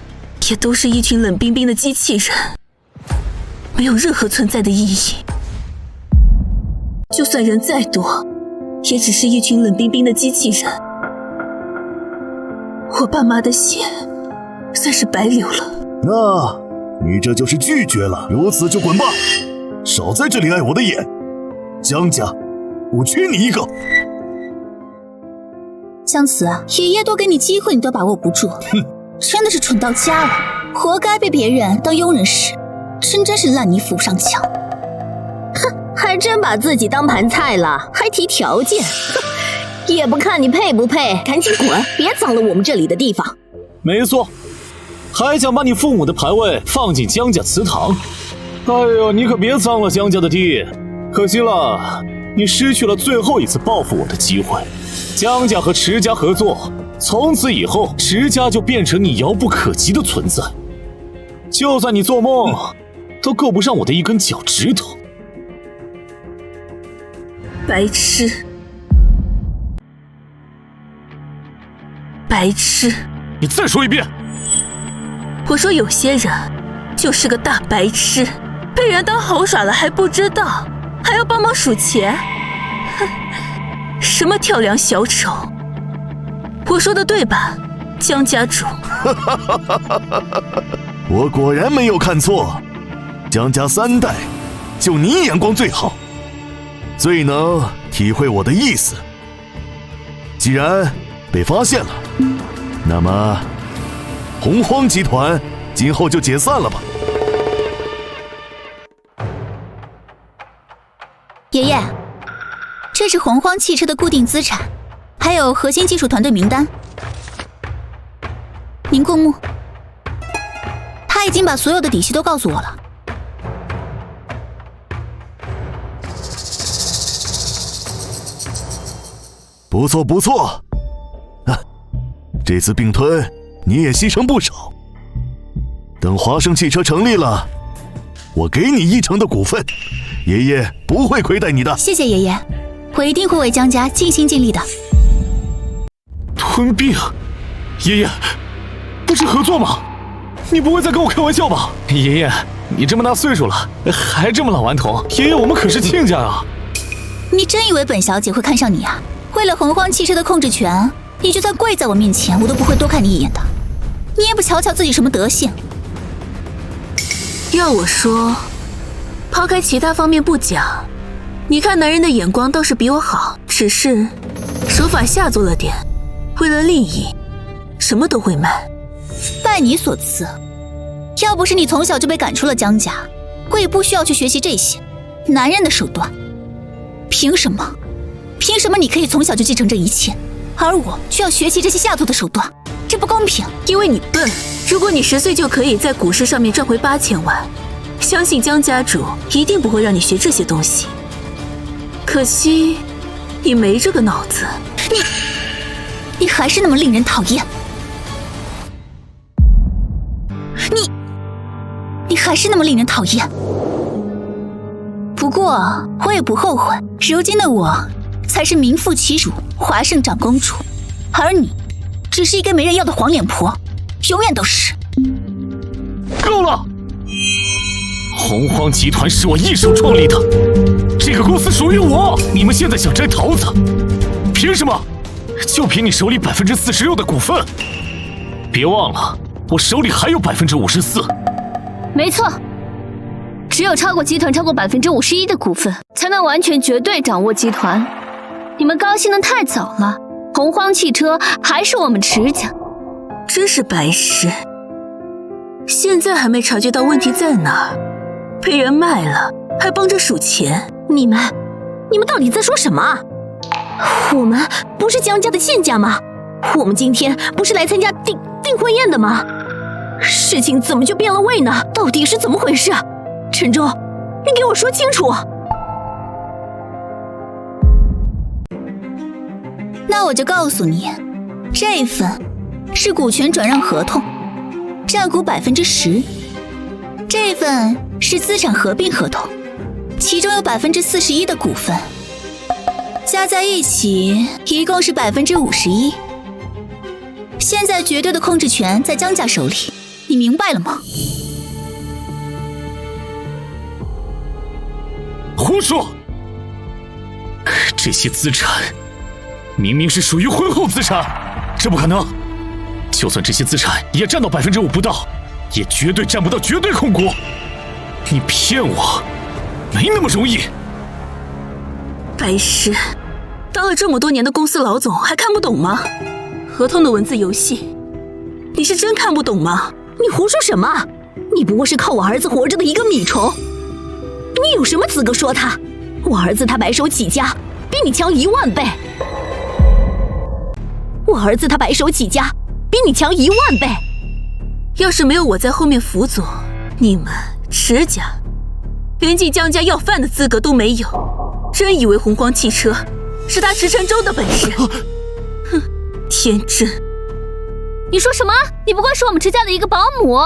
也都是一群冷冰冰的机器人，没有任何存在的意义。就算人再多，也只是一群冷冰冰的机器人。我爸妈的血算是白流了。那你这就是拒绝了，如此就滚吧，少在这里碍我的眼。姜家，我缺你一个。姜慈啊，爷爷多给你机会，你都把握不住，真的是蠢到家了。活该被别人当佣人使，真是烂泥扶不上墙。哼，还真把自己当盘菜了，还提条件，哼，也不看你配不配，赶紧滚，别脏了我们这里的地方。没错，还想把你父母的牌位放进江家祠堂？哎呦，你可别脏了江家的地，可惜了，你失去了最后一次报复我的机会。江家和池家合作，从此以后，池家就变成你遥不可及的存在。就算你做梦，都够不上我的一根脚趾头。白痴，白痴！你再说一遍。我说有些人就是个大白痴，被人当猴耍了还不知道，还要帮忙数钱。哼，什么跳梁小丑？我说的对吧，江家主？我果然没有看错，江家3代，就你眼光最好，最能体会我的意思。既然被发现了，那么洪荒集团今后就解散了吧。爷爷，这是洪荒汽车的固定资产，还有核心技术团队名单。您过目。他已经把所有的底细都告诉我了。不错不错，这次并吞你也牺牲不少。等华盛汽车成立了，我给你1成的股份，爷爷不会亏待你的。谢谢爷爷，我一定会为江家尽心尽力的。吞并，爷爷，不是合作吗？你不会再跟我开玩笑吧？爷爷，你这么大岁数了，还这么老顽童，爷爷我们可是亲家啊！你真以为本小姐会看上你啊？为了洪荒汽车的控制权，你就算跪在我面前，我都不会多看你一眼的。你也不瞧瞧自己什么德行。要我说，抛开其他方面不讲，你看男人的眼光倒是比我好，只是手法下作了点，为了利益，什么都会卖。拜你所赐，要不是你从小就被赶出了江家，我也不需要去学习这些男人的手段。凭什么？凭什么你可以从小就继承这一切，而我却要学习这些下作的手段？这不公平。因为你笨。如果你10岁就可以在股市上面赚回8000万，相信江家主一定不会让你学这些东西。可惜，你没这个脑子。你还是那么令人讨厌。你还是那么令人讨厌。不过我也不后悔，如今的我才是名副其实华盛长公主，而你只是一个没人要的黄脸婆，永远都是。够了！洪荒集团是我一手创立的，这个公司属于我。你们现在想摘桃子，凭什么？就凭你手里46%的股份？别忘了，我手里还有54%。没错，只有超过集团超过51%的股份，才能完全绝对掌握集团。你们高兴得太早了，洪荒汽车还是我们池家。真是白痴，现在还没察觉到问题在哪儿，被人卖了还帮着数钱。你们到底在说什么？我们不是江家的亲家吗？我们今天不是来参加订婚宴的吗？事情怎么就变了味呢？到底是怎么回事？陈州，你给我说清楚。那我就告诉你，这份是股权转让合同，占股10%；这份是资产合并合同，其中有41%的股份，加在一起一共是51%。现在绝对的控制权在江家手里，你明白了吗？胡说！这些资产明明是属于婚后资产，这不可能。就算这些资产也占到5%不到，也绝对占不到绝对控股。你骗我，没那么容易。白痴，当了这么多年的公司老总还看不懂吗？合同的文字游戏，你是真看不懂吗？你胡说什么？你不过是靠我儿子活着的一个米虫，你有什么资格说他？我儿子他白手起家，比你强10000倍。我儿子他白手起家，比你强10000倍。要是没有我在后面辅佐，你们池家连进江家要饭的资格都没有。真以为洪荒汽车是他池承周的本事？哼，天真！你说什么？你不过是我们池家的一个保姆。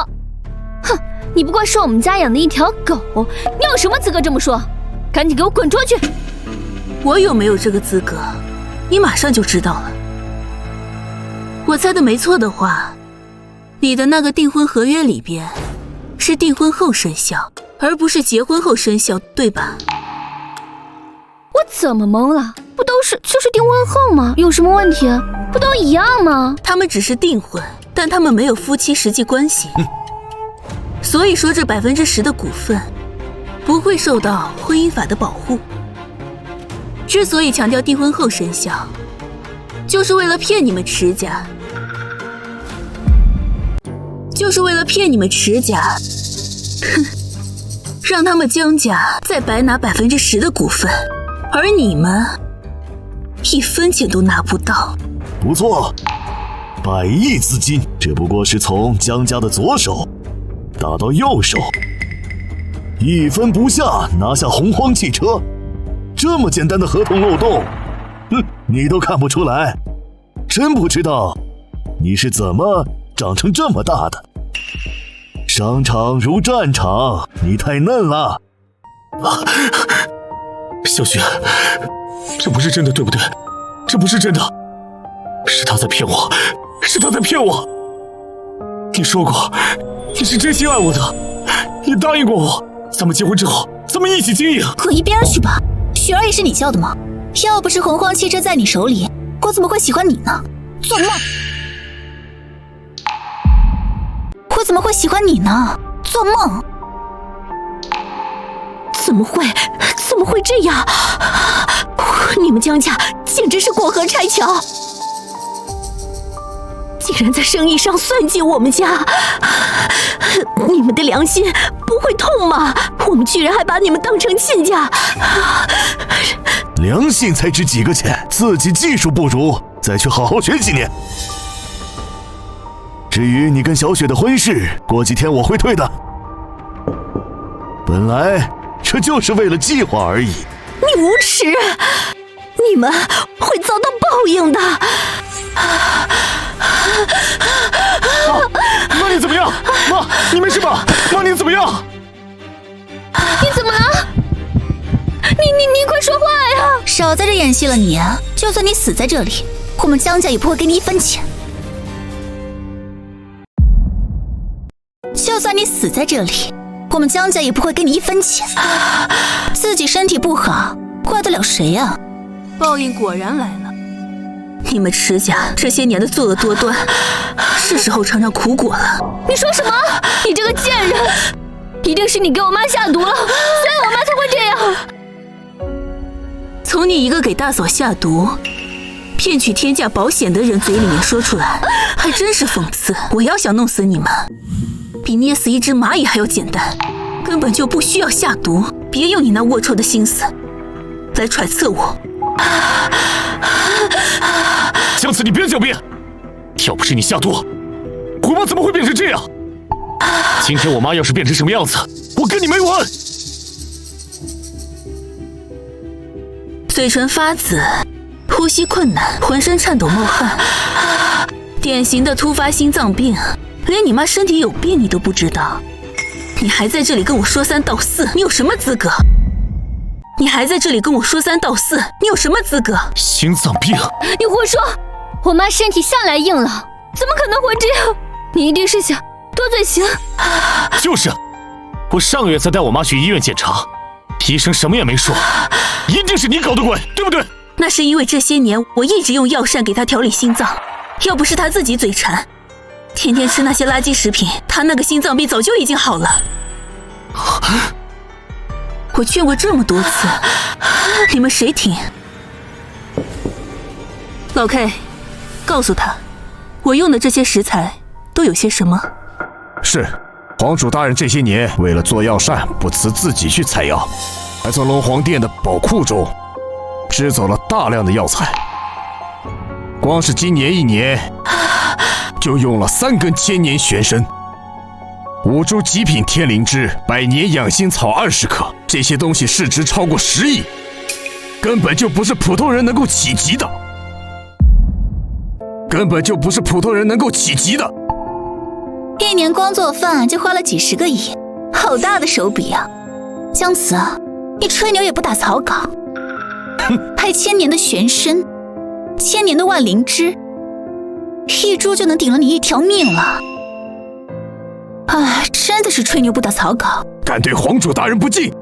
哼，你不过是我们家养的一条狗，你有什么资格这么说？赶紧给我滚出去！我有没有这个资格，你马上就知道了。我猜的没错的话，你的那个订婚合约里边是订婚后生效，而不是结婚后生效，对吧？我怎么懵了？不都是就是订婚后吗？有什么问题？不都一样吗？他们只是订婚，但他们没有夫妻实际关系。所以说这10%的股份不会受到婚姻法的保护。之所以强调订婚后生效，就是为了骗你们池家，哼，让他们江家再白拿10%的股份，而你们1分钱都拿不到。不错，100亿资金只不过是从江家的左手打到右手，1分不下拿下洪荒汽车，这么简单的合同漏洞，你都看不出来，真不知道你是怎么长成这么大的。商场如战场，你太嫩了。小雪，这不是真的，对不对？这不是真的，是他在骗我，是他在骗我。你说过，你是真心爱我的，你答应过我，咱们结婚之后，咱们一起经营。滚一边去吧，雪儿也是你叫的吗？要不是洪荒汽车在你手里，我怎么会喜欢你呢？做梦！我怎么会喜欢你呢？做梦！怎么会这样？你们江家简直是过河拆桥，竟然在生意上算计我们家！你们的良心不会痛吗？我们居然还把你们当成亲家！良心才值几个钱，自己技术不如，再去好好学几年。至于你跟小雪的婚事，过几天我会退的。本来这就是为了计划而已。你无耻！你们会遭到报应的。妈，你怎么样？妈，你没事吧？妈，你怎么样？你怎么了？你快说话呀！少在这演戏了你啊！就算你死在这里，我们江家也不会给你1分钱。就算你死在这里，我们江家也不会给你1分钱。自己身体不好，怪得了谁呀？报应果然来了。你们池家这些年的作恶多端，是时候尝尝苦果了。你说什么？你这个贱人！一定是你给我妈下毒了，所以我妈才会这样。从你一个给大嫂下毒、骗取天价保险的人嘴里面说出来，还真是讽刺。我要想弄死你们，比捏死一只蚂蚁还要简单，根本就不需要下毒。别用你那龌龊的心思来揣测我。江子，你别狡辩！要不是你下毒，我妈怎么会变成这样？今天我妈要是变成什么样子，我跟你没完！嘴唇发紫，呼吸困难，浑身颤抖冒汗，典型的突发心脏病。连你妈身体有病你都不知道，你还在这里跟我说3道4，你有什么资格？你还在这里跟我说3道4，你有什么资格？心脏病？你胡说！我妈身体向来硬朗，怎么可能会这样？你一定是想多罪行。就是，我上个月才带我妈去医院检查，医生什么也没说，一定是你搞的鬼，对不对？那是因为这些年我一直用药膳给她调理心脏，要不是她自己嘴馋，天天吃那些垃圾食品，她那个心脏病早就已经好了。我劝过这么多次，你们谁听？老 K， 告诉他，我用的这些食材都有些什么？是。是，皇主大人这些年为了做药膳，不辞自己去采药，还从龙皇殿的宝库中支走了大量的药材。光是今年一年，就用了3根千年玄参、5株极品天灵芝、100年养心草20克，这些东西市值超过10亿，根本就不是普通人能够企及的。1年光做饭就花了几10个亿，好大的手笔啊！姜慈，你吹牛也不打草稿，拍1000年的玄参，1000年的万灵芝，1株就能顶了你1条命了。哎，真的是吹牛不打草稿。敢对皇主大人不敬，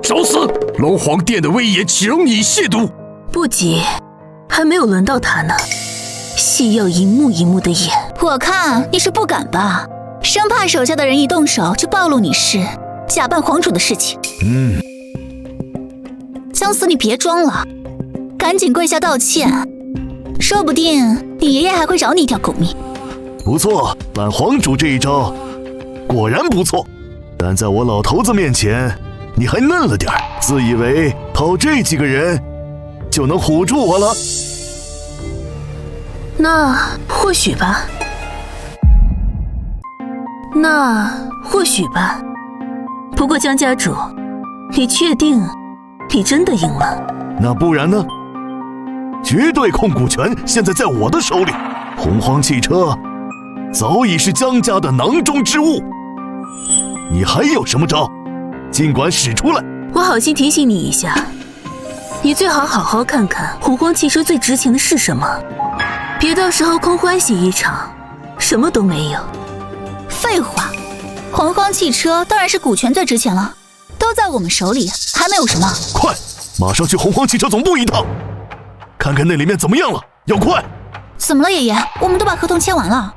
找死！龙皇殿的威严岂容你亵渎？不急，还没有轮到他呢。戏要一幕一幕的演。我看你是不敢吧，生怕手下的人一动手就暴露你是假扮皇主的事情。姜思，你别装了，赶紧跪下道歉，说不定你爷爷还会饶你一条狗命。不错，bản皇主这一招果然不错，但在我老头子面前，你还嫩了点，自以为靠这几个人就能唬住我了。那或许吧。不过姜家主，你确定你真的赢了？那不然呢？绝对控股权现在在我的手里，洪荒汽车早已是姜家的囊中之物。你还有什么招？尽管使出来。我好心提醒你一下，你最好好好看看洪荒汽车最值钱的是什么，别到时候空欢喜一场，什么都没有。废话，洪荒汽车当然是股权最值钱了，都在我们手里，还能有什么？快，马上去洪荒汽车总部一趟，看看那里面怎么样了，要快。怎么了，爷爷？我们都把合同签完了，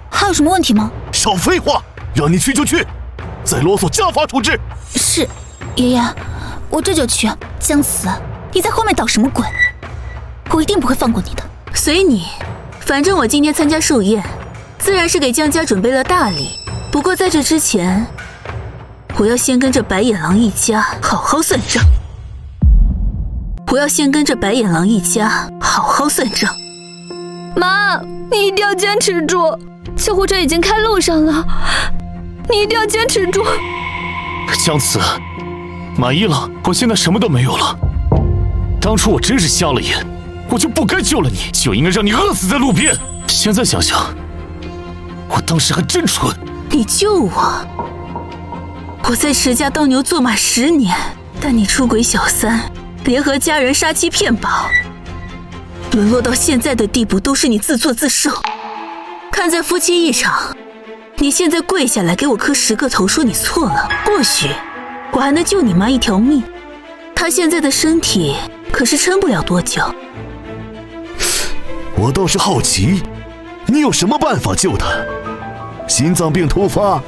还有什么问题吗？少废话，让你去就去，再啰嗦加罚处置。是，爷爷，我这就去。姜慈，你在后面捣什么鬼？我一定不会放过你的。随你，反正我今天参加寿宴，自然是给姜家准备了大礼。不过在这之前，我要先跟这白眼狼一家好好算账。妈，你一定要坚持住，救护车已经开路上了，你一定要坚持住。姜慈，满意了，我现在什么都没有了。当初我真是瞎了眼，我就不该救了你，就应该让你饿死在路边。现在想想，我当时还真蠢。你救我，我在池家当牛做马10年，但你出轨小三，联合家人杀妻骗保，沦落到现在的地步，都是你自作自受。看在夫妻一场，你现在跪下来给我磕10个头，说你错了，或许我还能救你妈一条命。她现在的身体可是撑不了多久。我倒是好奇，你有什么办法救她？心脏病突发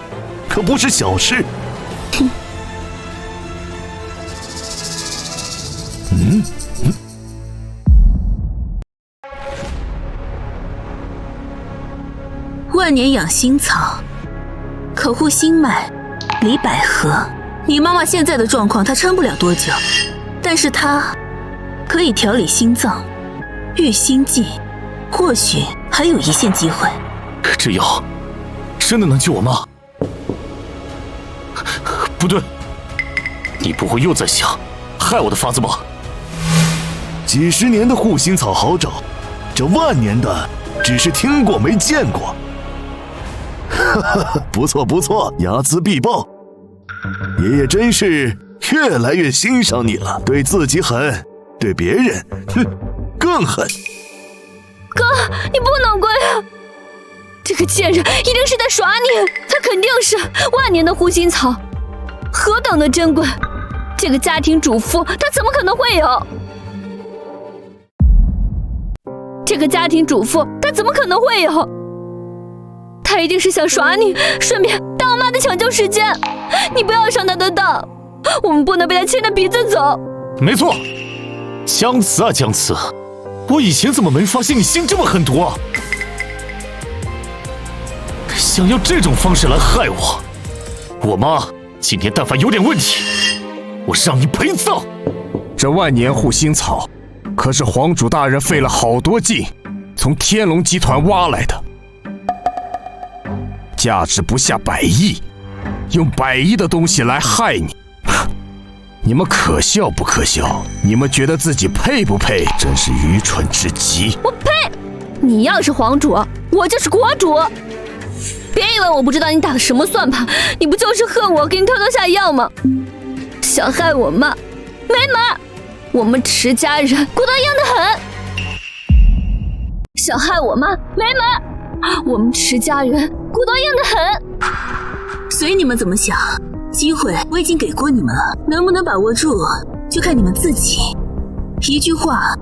可不是小事。万年养心草，可护心脉，理百合。你妈妈现在的状况，她撑不了多久，但是她可以调理心脏，育心计，或许还有一线机会。这药真的能救我妈？不对，你不会又在想害我的法子吧？几10年的护心草好找，这万年的只是听过没见过。不错不错，睚眦必报。爷爷真是越来越欣赏你了，对自己狠，对别人更狠。哥，你不能跪啊！这个贱人一定是在耍你，他肯定是万年的护心草，何等的珍贵，这个家庭主妇她怎么可能会有？他一定是想耍你，顺便当我妈的抢救时间。你不要上他的当，我们不能被他牵着鼻子走。没错，姜慈啊姜慈，我以前怎么没发现你心这么狠毒啊？想要这种方式来害我。我妈今天但凡有点问题，我让你陪葬。这万年护心草，可是皇主大人费了好多劲从天龙集团挖来的，价值不下100亿，用100亿的东西来害你，你们可笑不可笑？你们觉得自己配不配？真是愚蠢至极！我呸！你要是皇主，我就是国主。别以为我不知道你打的什么算盘，你不就是恨我给你偷偷下药吗？想害我妈，没门！我们池家人骨头硬得很。想害我妈，没门！我们池家人骨头硬得很。随你们怎么想，机会我已经给过你们了，能不能把握住，就看你们自己。一句话，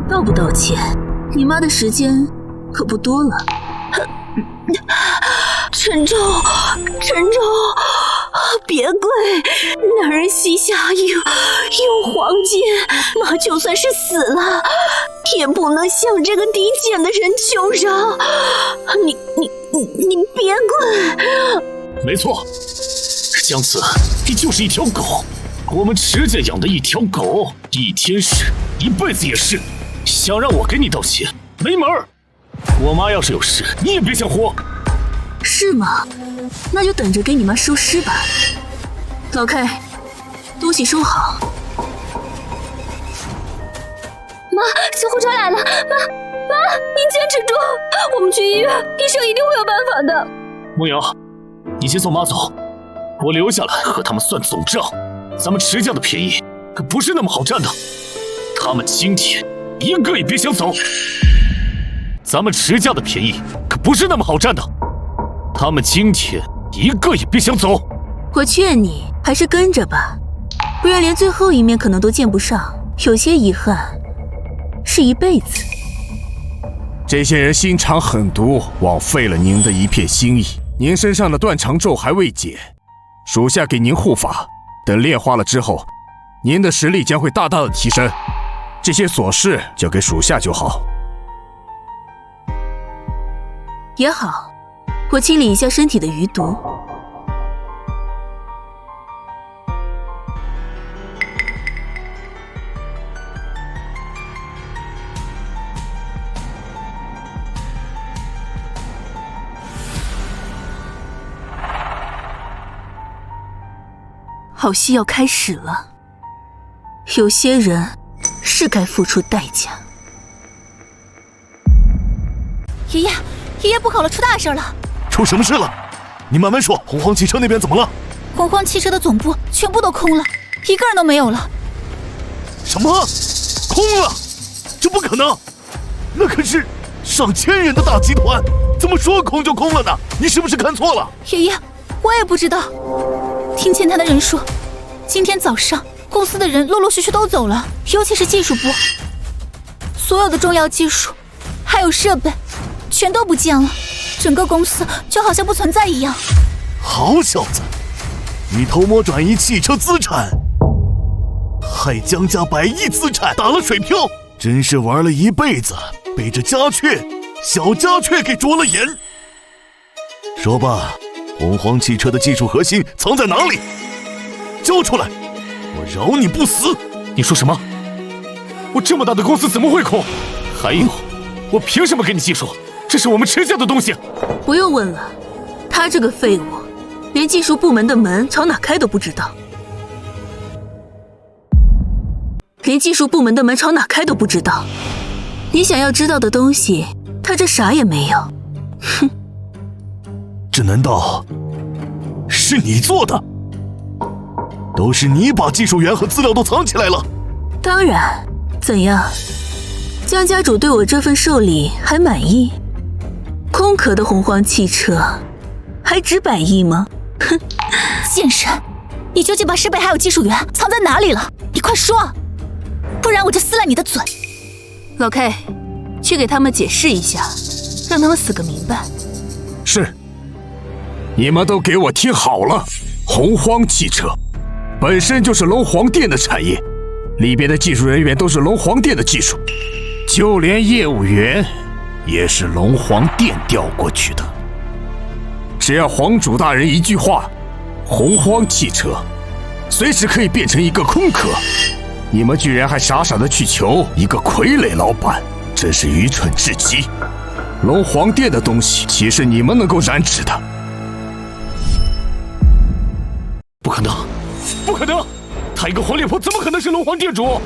道不道歉，你妈的时间可不多了。陈州，别跪，男人膝下有黄金，妈就算是死了，也不能向这个低贱的人求饶。你别跪！没错，姜子，你就是一条狗，我们池家养的一条狗，一天是，一辈子也是。想让我给你道歉，没门儿！我妈要是有事，你也别想活。是吗？那就等着给你妈收尸吧。老 K， 东西收好。妈，救护车来了！妈，你坚持住，我们去医院，医生一定会有办法的。梦瑶，你先送妈走，我留下来和他们算总账。咱们池家的便宜可不是那么好占的，他们今天一个也别想走。咱们池家的便宜可不是那么好占的，他们今天一个也别想走。我劝你还是跟着吧，不然连最后一面可能都见不上，有些遗憾是一辈子。这些人心肠狠毒，枉费了您的一片心意。您身上的断肠咒还未解，属下给您护法，等炼化了之后，您的实力将会大大的提升。这些琐事交给属下就好。也好，我清理一下身体的余毒。好戏要开始了，有些人是该付出代价。爷爷不好了，出大事了！出什么事了？你慢慢说。洪荒汽车那边怎么了？洪荒汽车的总部全部都空了，一个人都没有了。什么？空了？这不可能！那可是上千人的大集团，怎么说空就空了呢？你是不是看错了？爷爷，我也不知道。听前台的人说，今天早上公司的人陆陆续续都走了，尤其是技术部，所有的重要技术还有设备全都不见了，整个公司就好像不存在一样。好小子，你偷摸转移汽车资产，害江家100亿资产打了水漂，真是玩了一辈子，被这家雀小家雀给着了眼。说吧，洪荒汽车的技术核心藏在哪里？交出来，我饶你不死！你说什么？我这么大的公司怎么会空？还有，我凭什么给你技术？这是我们池家的东西。不用问了，他这个废物，连技术部门的门朝哪开都不知道。连技术部门的门朝哪开都不知道。你想要知道的东西，他这啥也没有。哼！这难道是你做的？都是你把技术源和资料都藏起来了？当然。怎样？江家主对我这份寿礼还满意？空壳的洪荒汽车还值100亿吗？哼！贱人，你究竟把设备还有技术源藏在哪里了？你快说，不然我就撕烂你的嘴！老 K， 去给他们解释一下，让他们死个明白。是。你们都给我听好了，洪荒汽车本身就是龙皇殿的产业，里边的技术人员都是龙皇殿的技术，就连业务员也是龙皇殿调过去的。只要皇主大人一句话，洪荒汽车随时可以变成一个空壳。你们居然还傻傻的去求一个傀儡老板，真是愚蠢至极。龙皇殿的东西岂是你们能够染指的？不可能，不可能！他一个黄脸婆怎么可能是龙皇殿主？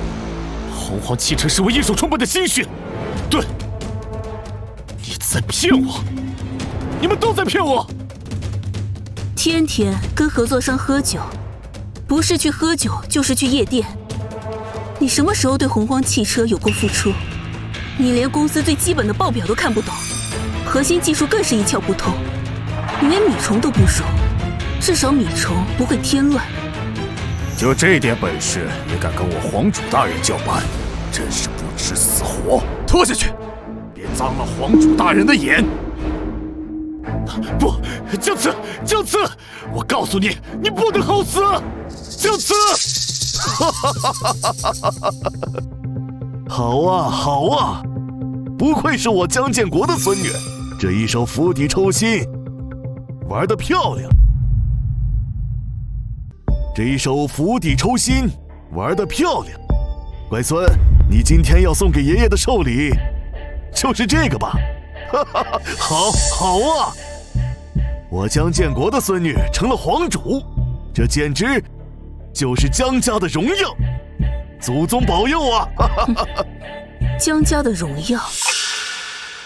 洪荒汽车是我一手创办的心血。对，你在骗我，你们都在骗我。天天跟合作商喝酒，不是去喝酒就是去夜店。你什么时候对洪荒汽车有过付出？你连公司最基本的报表都看不懂，核心技术更是一窍不通。你连米虫都不熟，至少米虫不会添乱。就这点本事也敢跟我皇主大人叫板，真是不知死活！拖下去，别脏了皇主大人的眼！不，江慈，江慈，我告诉你，你不能好死！江慈！好啊，好啊，不愧是我江建国的孙女，这一手釜底抽薪玩得漂亮。这一手釜底抽薪玩得漂亮，乖孙，你今天要送给爷爷的寿礼就是这个吧？好，好啊！我江建国的孙女成了皇主，这简直就是江家的荣耀，祖宗保佑啊！江家的荣耀，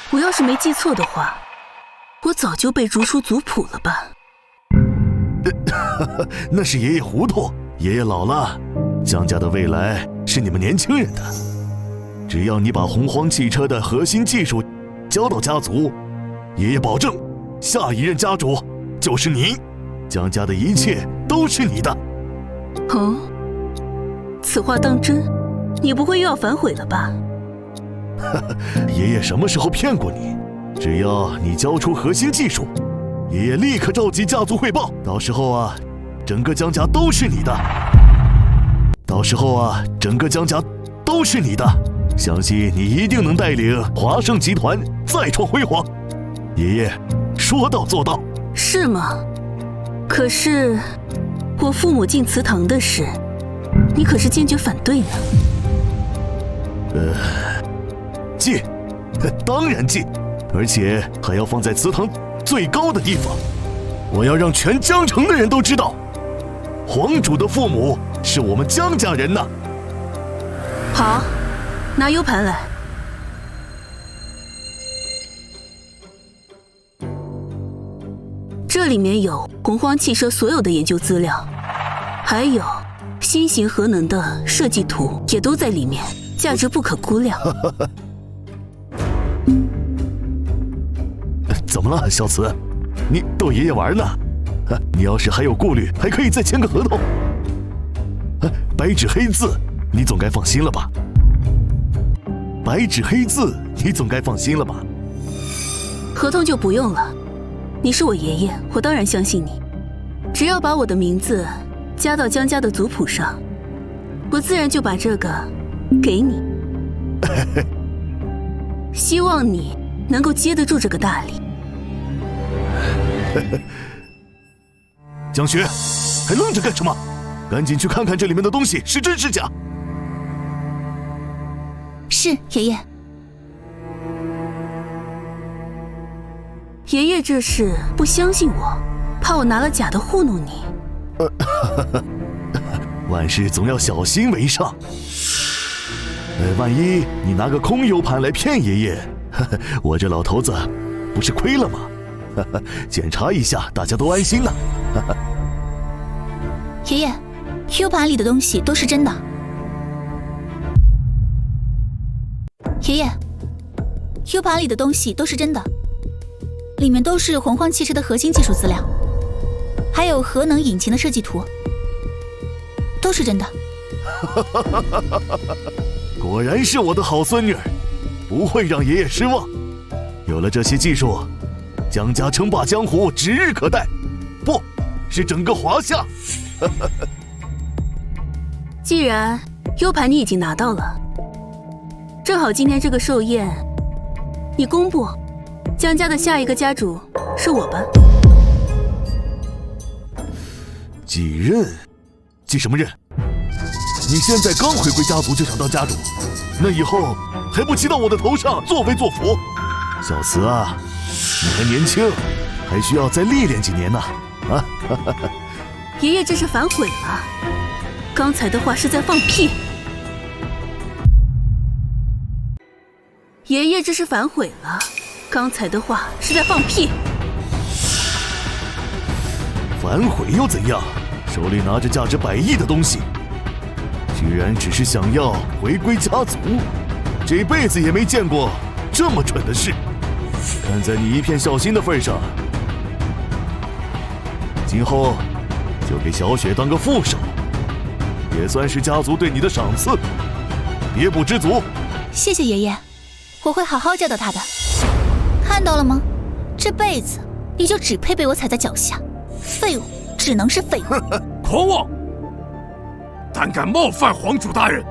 我要是没记错的话，我早就被逐出族谱了吧？那是爷爷糊涂，爷爷老了，江家的未来是你们年轻人的。只要你把洪荒汽车的核心技术交到家族，爷爷保证下一任家主就是你，江家的一切都是你的。哦，此话当真？你不会又要反悔了吧？爷爷什么时候骗过你？只要你交出核心技术，爷爷立刻召集家族汇报，到时候啊，整个江家都是你的。到时候啊，整个江家都是你的，相信你一定能带领华盛集团再创辉煌。爷爷说到做到。是吗？可是我父母进祠堂的事，你可是坚决反对呢。进，当然进，而且还要放在祠堂最高的地方。我要让全江城的人都知道，皇主的父母是我们江家人呐。好，拿 U 盘来。这里面有洪荒汽车所有的研究资料，还有新型核能的设计图也都在里面，价值不可估量。怎么了，小慈？你逗爷爷玩呢？你要是还有顾虑，还可以再签个合同。白纸黑字，你总该放心了吧？白纸黑字，你总该放心了吧？合同就不用了，你是我爷爷，我当然相信你。只要把我的名字加到江家的族谱上，我自然就把这个给你。希望你能够接得住这个大礼。江雪，还愣着干什么？赶紧去看看这里面的东西是真是假。是，爷爷。爷爷这是不相信我，怕我拿了假的糊弄你。万事总要小心为上。万一你拿个空 U 盘来骗爷爷，我这老头子不是亏了吗？检查一下，大家都安心呢。爷爷 ，U 盘里的东西都是真的。爷爷 ，U 盘里的东西都是真的，里面都是洪荒汽车的核心技术资料，还有核能引擎的设计图，都是真的。果然是我的好孙女，不会让爷爷失望。有了这些技术，江家称霸江湖指日可待，不是整个华夏。既然 U 盘你已经拿到了，正好今天这个寿宴，你公布江家的下一个家主是我吧。继任？继什么任？你现在刚回归家族就想当家主，那以后还不骑到我的头上作威作福？小慈啊，你还年轻，还需要再历练几年呢。啊！爷爷这是反悔了，刚才的话是在放屁。爷爷这是反悔了，刚才的话是在放屁。反悔又怎样？手里拿着价值100亿的东西，居然只是想要回归家族，这辈子也没见过这么蠢的事。看在你一片孝心的份上，今后就给小雪当个副手，也算是家族对你的赏赐，别不知足。谢谢爷爷，我会好好教导他的。看到了吗？这辈子你就只配被我踩在脚下，废物只能是废物。狂妄！胆敢冒犯皇主大人，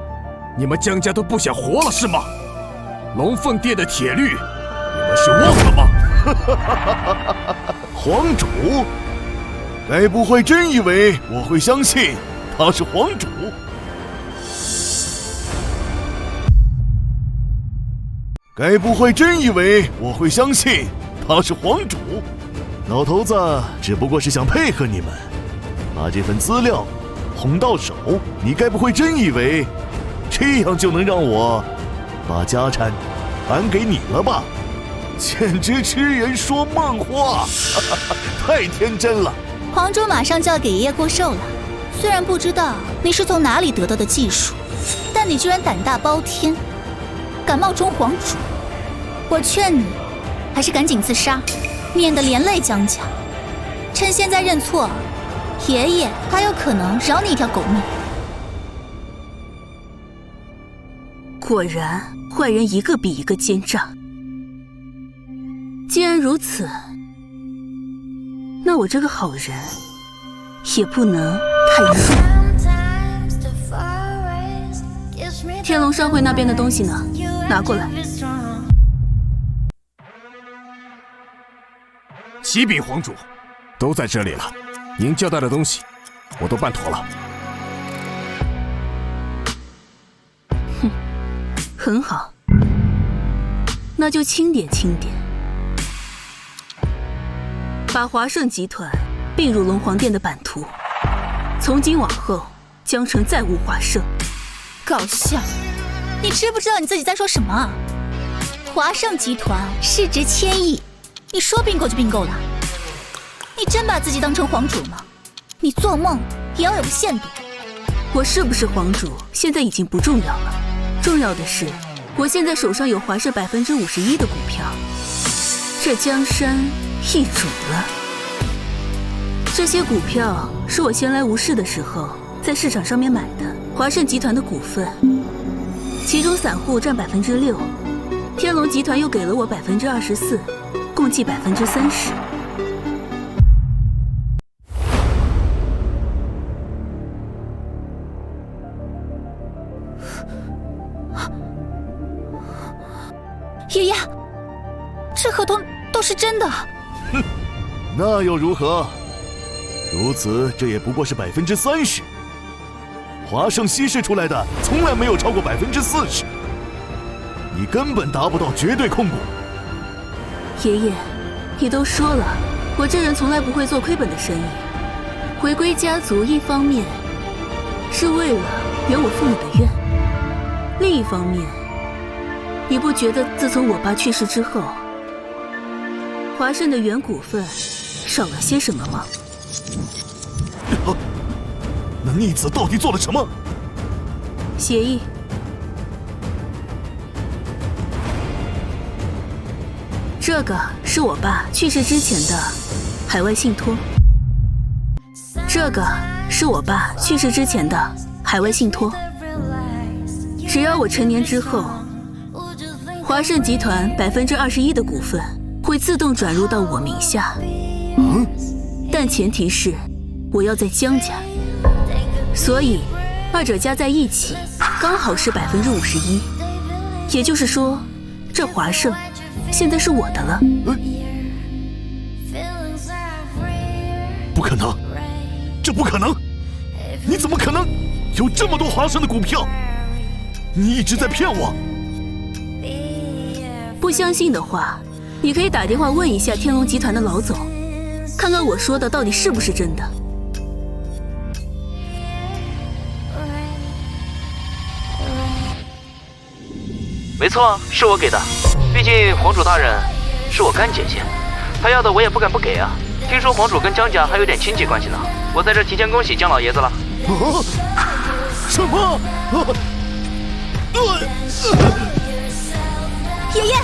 你们江家都不想活了是吗？龙凤殿的铁律，你们是忘了吗？皇主？该不会真以为我会相信他是皇主？该不会真以为我会相信他是皇主？老头子只不过是想配合你们，把这份资料哄到手。你该不会真以为这样就能让我把家产还给你了吧？简直痴人说梦话，太天真了。皇主马上就要给爷爷过寿了，虽然不知道你是从哪里得到的技术，但你居然胆大包天，敢冒充皇主。我劝你还是赶紧自杀，免得连累江家。趁现在认错，爷爷还有可能饶你一条狗命。果然，坏人一个比一个奸诈。既然如此，那我这个好人也不能太弱。天龙商会那边的东西呢？拿过来。启禀皇主，都在这里了。您交代的东西，我都办妥了。哼，很好，那就清点清点。把华盛集团并入龙皇殿的版图，从今往后，江城再无华盛。搞笑！你知不知道你自己在说什么啊？华盛集团市值1000亿，你说并购就并购了？你真把自己当成皇主吗？你做梦也要有个限度。我是不是皇主，现在已经不重要了，重要的是，我现在手上有华盛51%的股票，这江山易主了。这些股票是我闲来无事的时候在市场上面买的，华盛集团的股份，其中散户占6%，天龙集团又给了我24%，共计30%。爷爷，这合同都是真的。哼，那又如何？如此，这也不过是30%。华盛稀释出来的从来没有超过40%，你根本达不到绝对控股。爷爷，你都说了，我这人从来不会做亏本的生意。回归家族，一方面是为了圆我父母的愿，另一方面，你不觉得自从我爸去世之后，华盛的原股份少了些什么吗？那逆子到底做了什么？协议。这个是我爸去世之前的海外信托。这个是我爸去世之前的海外信托。只要我成年之后，华盛集团21%的股份会自动转入到我名下。但前提是我要在江家，所以二者加在一起刚好是51%。也就是说，这华盛现在是我的了。不可能！这不可能！你怎么可能有这么多华生的股票？你一直在骗我！不相信的话，你可以打电话问一下天龙集团的老总，看看我说的到底是不是真的。没错，是我给的。毕竟皇主大人是我干姐姐，他要的我也不敢不给啊。听说皇主跟江家还有点亲戚关系呢，我在这提前恭喜江老爷子了。什么？爷爷。